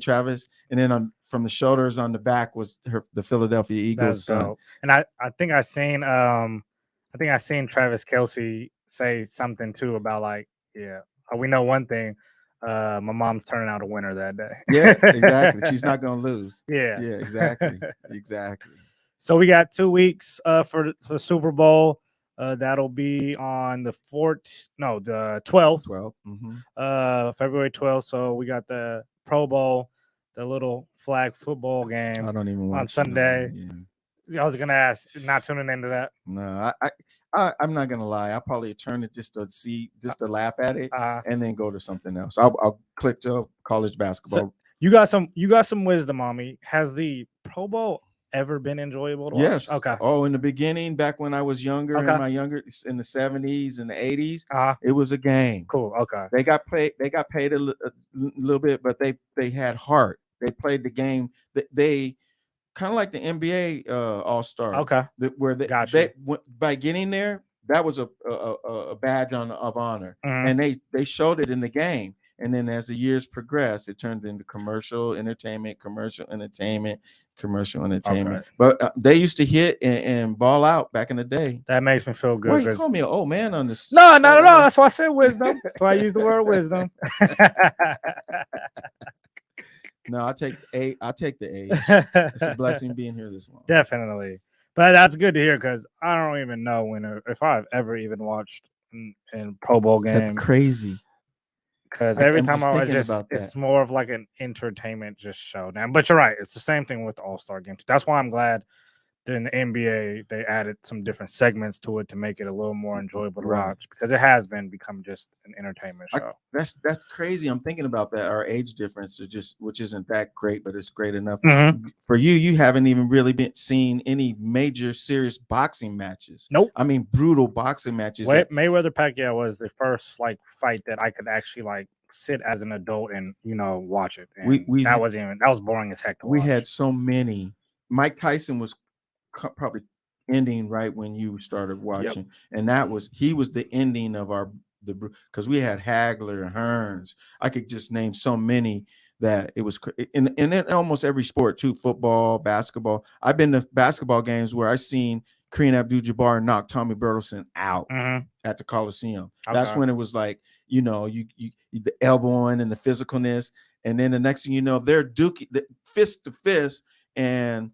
Travis, and then from the shoulders on the back was the Philadelphia Eagles. And I think I seen Travis Kelsey say something too about we know one thing. My mom's turning out a winner that day. Yeah, exactly. She's not going to lose. Yeah, exactly. So we got 2 weeks for the Super Bowl. That'll be on the 12th. 12th. February 12th. So we got the Pro Bowl, the little flag football game. I don't even watch on Sunday. Yeah. I was gonna ask, not tuning into that. No, I'm not gonna lie. I'll probably turn it just to laugh at it, and then go to something else. I'll click to college basketball. So you got some wisdom on me. Has the Pro Bowl ever been enjoyable to Yes. watch? Okay. Oh, in the beginning, back when I was younger, Okay. in the 70s and the 80s, Uh-huh. it was a game. Cool. Okay. They got paid a little bit, but they had heart. They played the game. They kind of like the NBA All-Star. Okay. Where Gotcha. by getting there, that was a badge of honor, Mhm. and they showed it in the game. And then as the years progressed, it turned into commercial entertainment. Okay. But they used to hit and ball out back in the day. That makes me feel good. Why you call me an old man on this? No, not at all. That's why I said wisdom. That's why I use the word wisdom. No, I take the age. It's a blessing being here this long. Definitely. But that's good to hear because I don't even know if I've ever even watched in Pro Bowl game. That's crazy. Because every I'm time just I thinking just about it's that. more of like an entertainment just show now. But you're right, it's the same thing with the All-Star games. That's why I'm glad that in the NBA they added some different segments to it to make it a little more enjoyable to Right. watch because it has become just an entertainment show. That's crazy. I'm thinking about that. Our age difference is which isn't that great, but it's great enough. Mhm. For you. You haven't even really seen any major serious boxing matches. Nope. I mean, brutal boxing matches. Mayweather Pacquiao was the first fight that I could actually sit as an adult and watch it. And that was boring as heck to watch. We had so many. Mike Tyson was probably ending right when you started watching, and he was the ending of because we had Hagler and Hearns. I could just name so many that it was in almost every sport too, football, basketball. I've been to basketball games where I seen Kareem Abdul-Jabbar knock Tommy Burleson out at the Coliseum. That's Okay. when it was like, you the elbowing and the physicalness, and then the next thing you know, they're duking fist to fist, and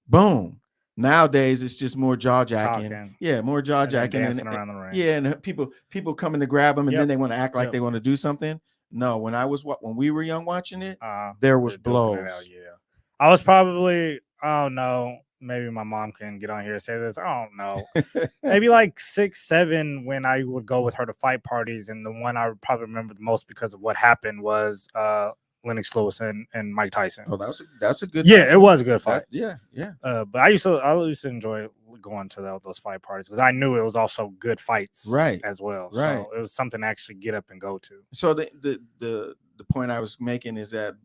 boom. Nowadays it's just more jaw jacking. Talking. Yeah, more jaw jacking and dancing around the ring. Yeah, and people coming to grab them, and then they want to act like they want to do something. No, when we were young watching it, there was blows. Yeah, I was probably, I don't know, maybe my mom can get on here and say this. I don't know, maybe like 6, 7 when I would go with her to fight parties, and the one I would probably remember the most because of what happened was Lennox Lewis and Mike Tyson. Oh, that's a good. Yeah, it was a good fight. Yeah. But I used to enjoy going to those fight parties because I knew it was also good fights, right, as well. Right. So it was something to actually get up and go to. So the point I was making is that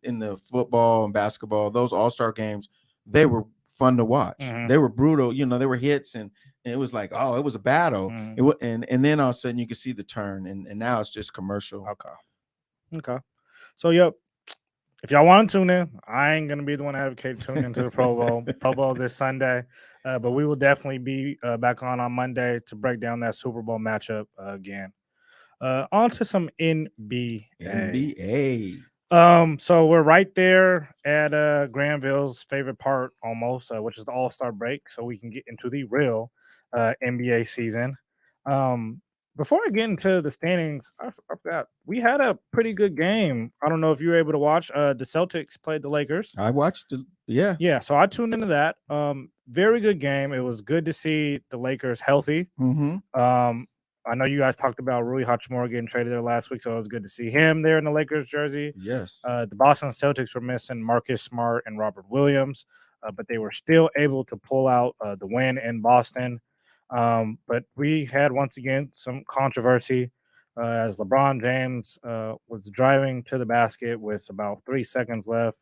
in the football and basketball, those all-star games, they were fun to watch. Mhm. They were brutal. They were hits, and it was like, oh, it was a battle. Mhm. And then all of a sudden you could see the turn, and now it's just commercial. Okay. So, yep. If y'all want to tune in, I ain't gonna be the one advocating tune into the Pro Bowl this Sunday, but we will definitely be back on Monday to break down that Super Bowl matchup again. On to some NBA. So we're right there at Granville's favorite part almost, which is the All-Star break, so we can get into the real NBA season. Before I get into the standings, I forgot we had a pretty good game. I don't know if you were able to watch. The Celtics played the Lakers. I watched it. Yeah. Yeah. So I tuned into that. Very good game. It was good to see the Lakers healthy. Mm-hmm. I know you guys talked about Rui Hachimura getting traded there last week, so it was good to see him there in the Lakers jersey. Yes. The Boston Celtics were missing Marcus Smart and Robert Williams, but they were still able to pull out the win in Boston. But we had once again some controversy as LeBron James was driving to the basket with about 3 seconds left,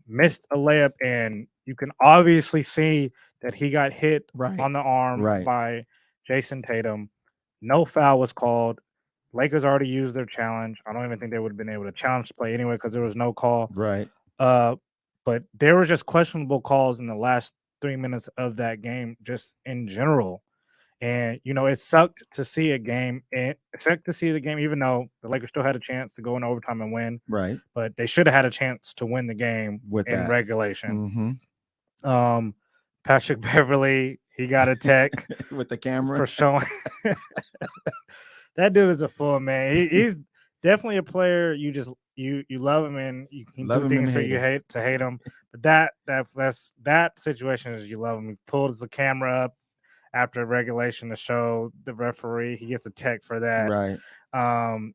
missed a layup, and you can obviously see that he got hit on the arm by Jason Tatum. No foul was called. Lakers already used their challenge. I don't even think they would have been able to challenge the play anyway because there was no call. Right. But there were just questionable calls in the last 3 minutes of that game, just in general. And it sucked to see a game. It sucked to see the game, even though the Lakers still had a chance to go in overtime and win. Right. But they should have had a chance to win the game in regulation. Mm-hmm. Patrick Beverly, he got a tech with the camera for showing. That dude is a fool, man. He's definitely a player. You love him, and you can do things for you hate him. But that situation is you love him. He pulls the camera up after regulation to show the referee. He gets a tech for that. Right.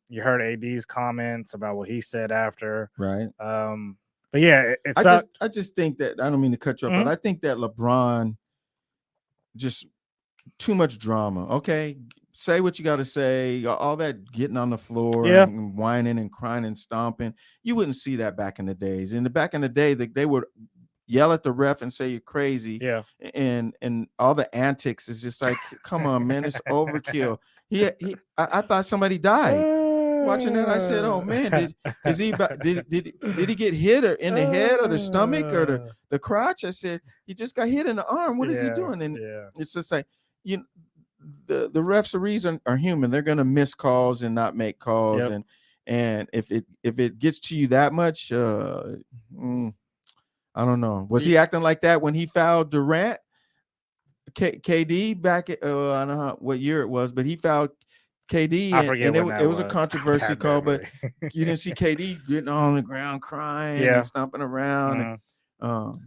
You heard AD's comments about what he said after. Right. But yeah, I just think that, I don't mean to cut you off, but I think that LeBron just too much drama. Okay, say what you got to say. All that getting on the floor and whining and crying and stomping, you wouldn't see that back in the days. Back in the day, they would yell at the ref and say you're crazy. Yeah, and all the antics is just like, come on, man, it's overkill. I thought somebody died. Watching that, I said, "Oh man, did he get hit or in the head or the stomach or the crotch?" I said, "He just got hit in the arm. What is he doing?" And it's just like, the referees are human. They're gonna miss calls and not make calls, and if it gets to you that much, I don't know. Was he acting like that when he fouled Durant? KD back at I don't know what year it was, but he fouled KD, and it was a controversy call, but you didn't see KD getting on the ground crying and stomping around.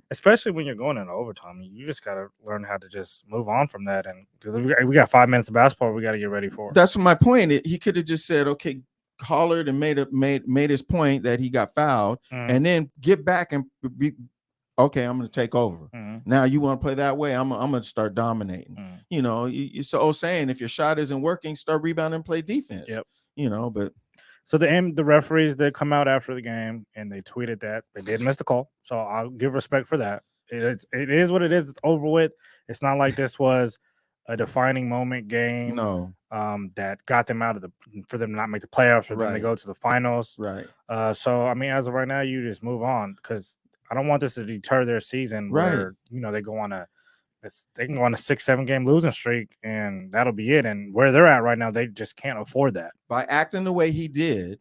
Especially when you're going into overtime, you just got to learn how to just move on from that. And because we got 5 minutes of basketball, we got to get ready for. That's my point. He could have just said, okay, hollered and made his point that he got fouled, and then get back and be. Okay, I'm going to take over. Now you want to play that way? I'm going to start dominating. It's the old saying: if your shot isn't working, start rebounding and play defense. But so the referees did come out after the game and they tweeted that they did miss the call. So I'll give respect for that. It is what it is. It's over with. It's not like this was a defining moment game. No. That got them for them to not make the playoffs, for them to go to the finals. Right. So I mean, as of right now, you just move on, because I don't want this to deter their season where, they go on they can go on a 6-7 game losing streak and that'll be it. And where they're at right now, they just can't afford that. By acting the way he did,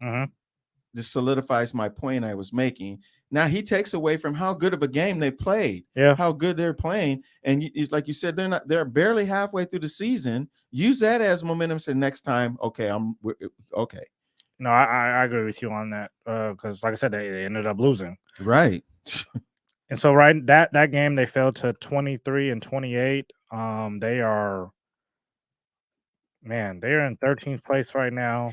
this solidifies my point I was making. Now he takes away from how good of a game they played, how good they're playing. And it's like you said, they're barely halfway through the season. Use that as momentum. Say next time, okay. No, I agree with you on that. Because like I said, they ended up losing. Right. And so that game they fell to 23-28. They're in 13th place right now.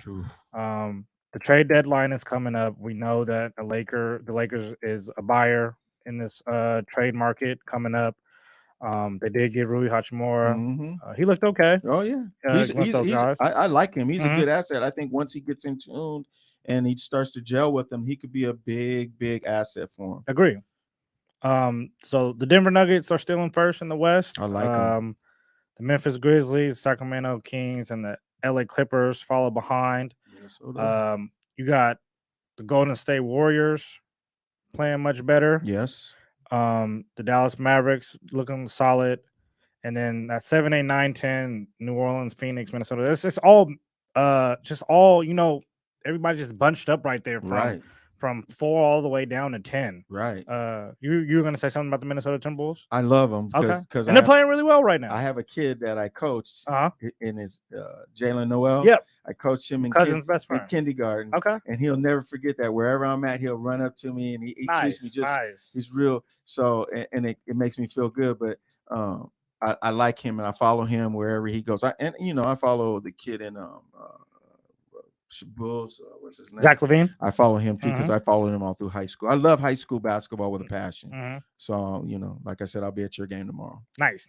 The trade deadline is coming up. We know that the Lakers is a buyer in this trade market coming up. They did get Rui Hachimura. He looked okay. Oh yeah, I like him. He's a good asset. I think once he gets in tune and he starts to gel with them, he could be a big asset for him. Agree. So the Denver Nuggets are still in first in the West. I like them. The Memphis Grizzlies, Sacramento Kings, and the LA Clippers follow behind. You got the Golden State Warriors playing much better. Yes. The Dallas Mavericks looking solid. And then that 7, 8, 9, 10, New Orleans, Phoenix, Minnesota. This is all everybody just bunched up right there from 4 all the way down to 10. Right. You were going to say something about the Minnesota Timberwolves? I love them. And they're playing really well right now. I have a kid that I coach in his Jalen Noel. Yep. I coached him in best friend. in kindergarten. Okay. And he'll never forget that. Wherever I'm at, he'll run up to me and he treats me just he's real. So and it makes me feel good. But I like him and I follow him wherever he goes. I follow the kid in Bulls, what's his name? Zach LaVine. I follow him too because I followed him all through high school. I love high school basketball with a passion. So, like I said, I'll be at your game tomorrow. Nice.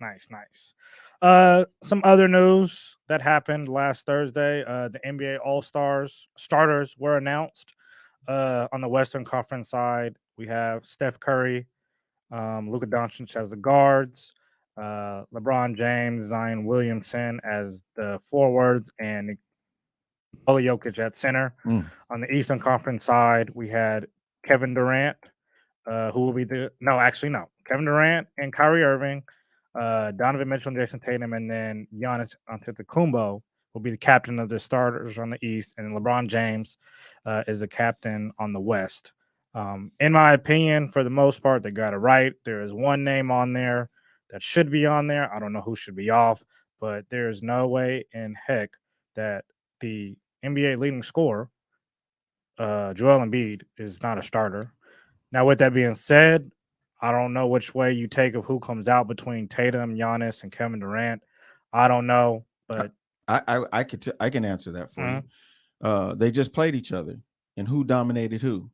Some other news that happened last Thursday. The NBA All-Stars starters were announced. On the Western Conference side, we have Steph Curry, Luka Doncic as the guards, LeBron James, Zion Williamson as the forwards, and Nikola Jokic at center. On the Eastern Conference side, we had Kevin Durant, who will be Kevin Durant and Kyrie Irving, Donovan Mitchell and Jason Tatum, and then Giannis Antetokounmpo will be the captain of the starters on the East, and LeBron James is the captain on the West. In my opinion, for the most part, they got it right. There is one name on there that should be on there. I don't know who should be off, but there is no way in heck that the NBA leading scorer, Joel Embiid, is not a starter. Now, with that being said, I don't know which way you take of who comes out between Tatum, Giannis, and Kevin Durant. I don't know, but I can answer that for you. They just played each other, and who dominated who?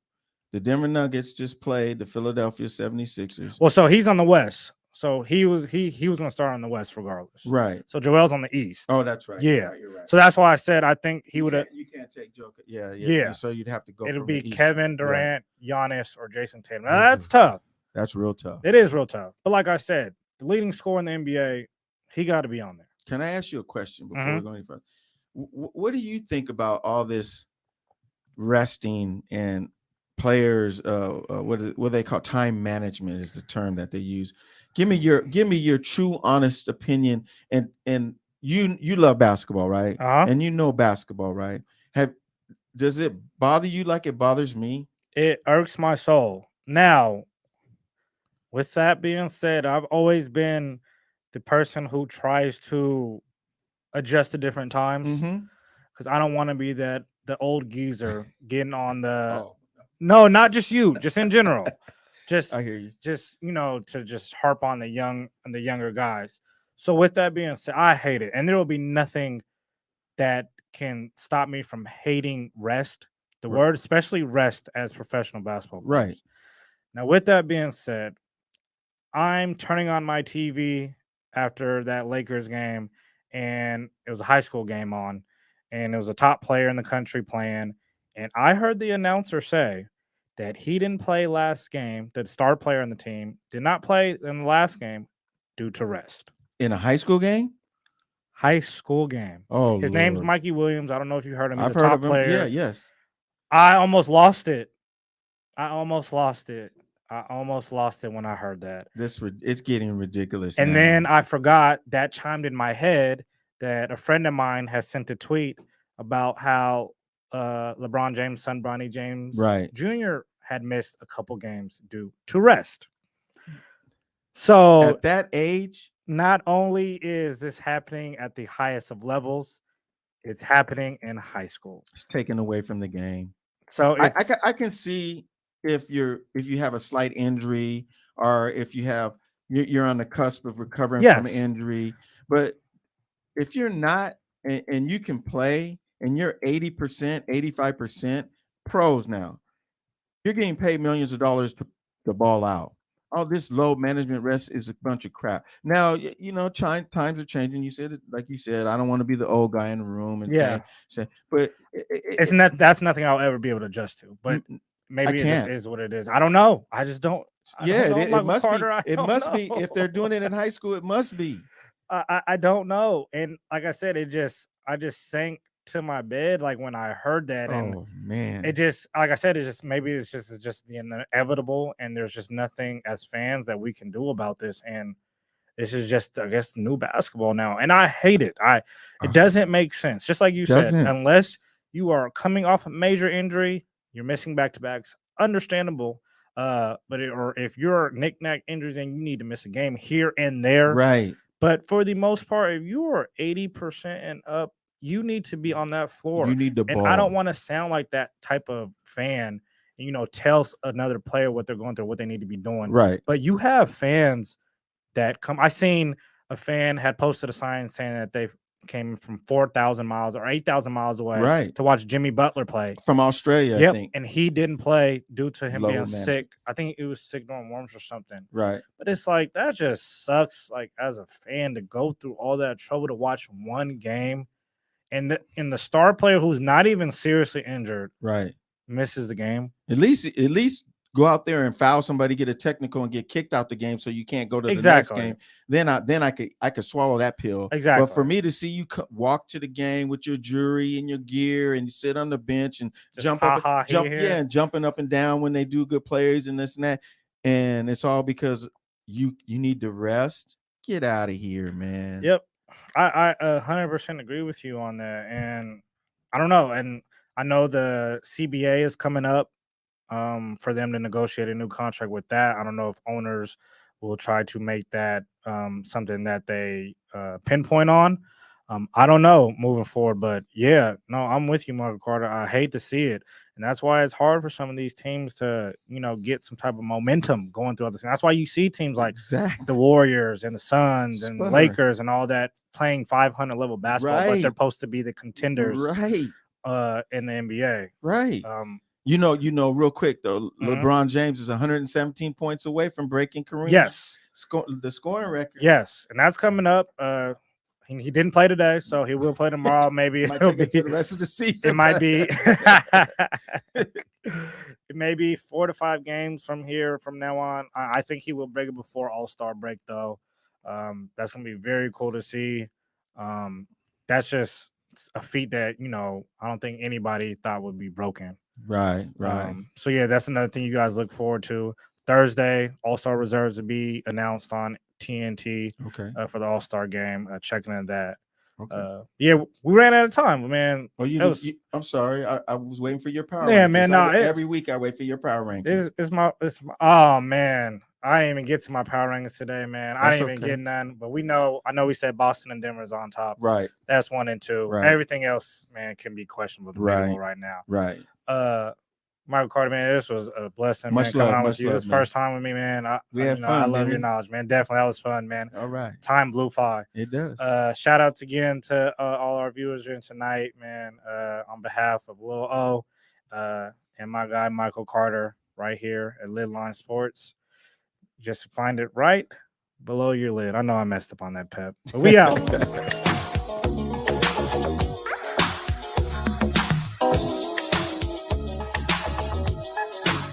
The Denver Nuggets just played the Philadelphia 76ers. Well, so he's on the West. So he was going to start on the West regardless. Right. So Joel's on the East. Oh, that's right. Yeah. You're right. So that's why I said I think he would have. You can't take Joker. Yeah. So you'd have to go. It'll from be the East. Kevin Durant, Giannis, or Jason Tatum. Now, that's tough. That's real tough. It is real tough. But like I said, the leading scorer in the NBA, he got to be on there. Can I ask you a question before we go any further? What do you think about all this resting and players? What they call time management is the term that they use. Give me your true, honest opinion. And you love basketball, right? And you know basketball, right? Does it bother you like it bothers me? It irks my soul. Now, with that being said, I've always been the person who tries to adjust to different times because I don't want to be the old geezer getting on the. No, not just you, just in general. Just I hear you. Just to just harp on the younger guys. So with that being said, I hate it, and there will be nothing that can stop me from hating rest. The word, especially rest, as professional basketball players. Right. Now, with that being said, I'm turning on my TV after that Lakers game, and it was a high school game on, and it was a top player in the country playing, and I heard the announcer say that he didn't play last game, the star player on the team did not play in the last game due to rest. In a high school game? High school game. Oh, his name's Mikey Williams. I don't know if you heard him. He's I've a heard top of him. player. Yeah, yes. I almost lost it. I almost lost it when I heard that. It's getting ridiculous. And now. then I forgot that chimed in my head that a friend of mine has sent a tweet about how LeBron James' son, Bronny James Jr., had missed a couple games due to rest. So at that age, not only is this happening at the highest of levels, it's happening in high school. It's taken away from the game. So I can see if you have a slight injury or if you're on the cusp of recovering from an injury, but if you're not and you can play and you're 80%, 85% pros now, you're getting paid millions of dollars to ball out. All this load management rest is a bunch of crap. Now, times are changing. You said it, like you said, I don't want to be the old guy in the room. And but that's nothing I'll ever be able to adjust to. But maybe it just is what it is. I don't know. I just don't. It must be. It must be. If they're doing it in high school, it must be. I don't know. And like I said, I just sank to my bed like when I heard that. And man, it just, like I said, it's just the inevitable, and there's just nothing as fans that we can do about this. And this is just, I guess, new basketball now, and I hate it. It doesn't make sense. Just like you said, unless you are coming off a major injury, you're missing back-to-backs. Understandable. Or if you're knick-knack injuries, then you need to miss a game here and there. Right. But for the most part, if you are 80% and up, you need to be on that floor. You need the ball. And I don't want to sound like that type of fan, tells another player what they're going through, what they need to be doing. Right. But you have fans that come. I seen a fan had posted a sign saying that they came from 4,000 miles or 8,000 miles away to watch Jimmy Butler play. From Australia, I think. And he didn't play due to him being management. sick. I think it was sick during warms or something. Right. But it's like, that just sucks, like, as a fan, to go through all that trouble to watch one game. And the star player who's not even seriously injured misses the game. At least go out there and foul somebody, get a technical, and get kicked out the game so you can't go to the next game. Then I could swallow that pill. Exactly. But for me to see you walk to the game with your jewelry and your gear and sit on the bench and just and jumping up and down when they do good plays and this and that, and it's all because you need to rest. Get out of here, man. Yep. I 100% agree with you on that. And I don't know. And I know the CBA is coming up for them to negotiate a new contract with that. I don't know if owners will try to make that something that they pinpoint on. I don't know moving forward. But, I'm with you, Michael Carter. I hate to see it. And that's why it's hard for some of these teams to, get some type of momentum going throughout this. And that's why you see teams like the Warriors and the Suns and the Lakers and all that playing 500 level basketball, but they're supposed to be the contenders in the NBA. Right. You know, real quick though, LeBron James is 117 points away from breaking Kareem's the scoring record. Yes, and that's coming up. He didn't play today, so he will play tomorrow. Maybe it'll be the rest of the season. It might be. It may be 4 to 5 games from now on. I think he will break it before All-Star break, though. That's gonna be very cool to see. That's just a feat that I don't think anybody thought would be broken. Right. So yeah, that's another thing you guys look forward to. Thursday, All-Star reserves will be announced on TNT. Okay. For the All-Star game. Checking into that. Okay. Yeah, we ran out of time, man. Oh, I'm sorry. I was waiting for your power. Yeah, rankings. man. No, every week I wait for your power rankings. It's my. Oh man, I didn't even get to my power rankings today, man. I didn't even get none. But I know we said Boston and Denver is on top. Right. That's 1 and 2. Right. Everything else, man, can be questionable right now. Right. Michael Carter, man, this was a blessing. Much man, love, coming on much with you. love, This man. first time with me, man. I fun, love your knowledge, man. Definitely, that was fun, man. All right. Time blew by. It does. Shout outs again to all our viewers here tonight, man. On behalf of Lil O and my guy Michael Carter, right here at LidLine Sports. Just find it right below your lid. I know I messed up on that, Pep, but we out.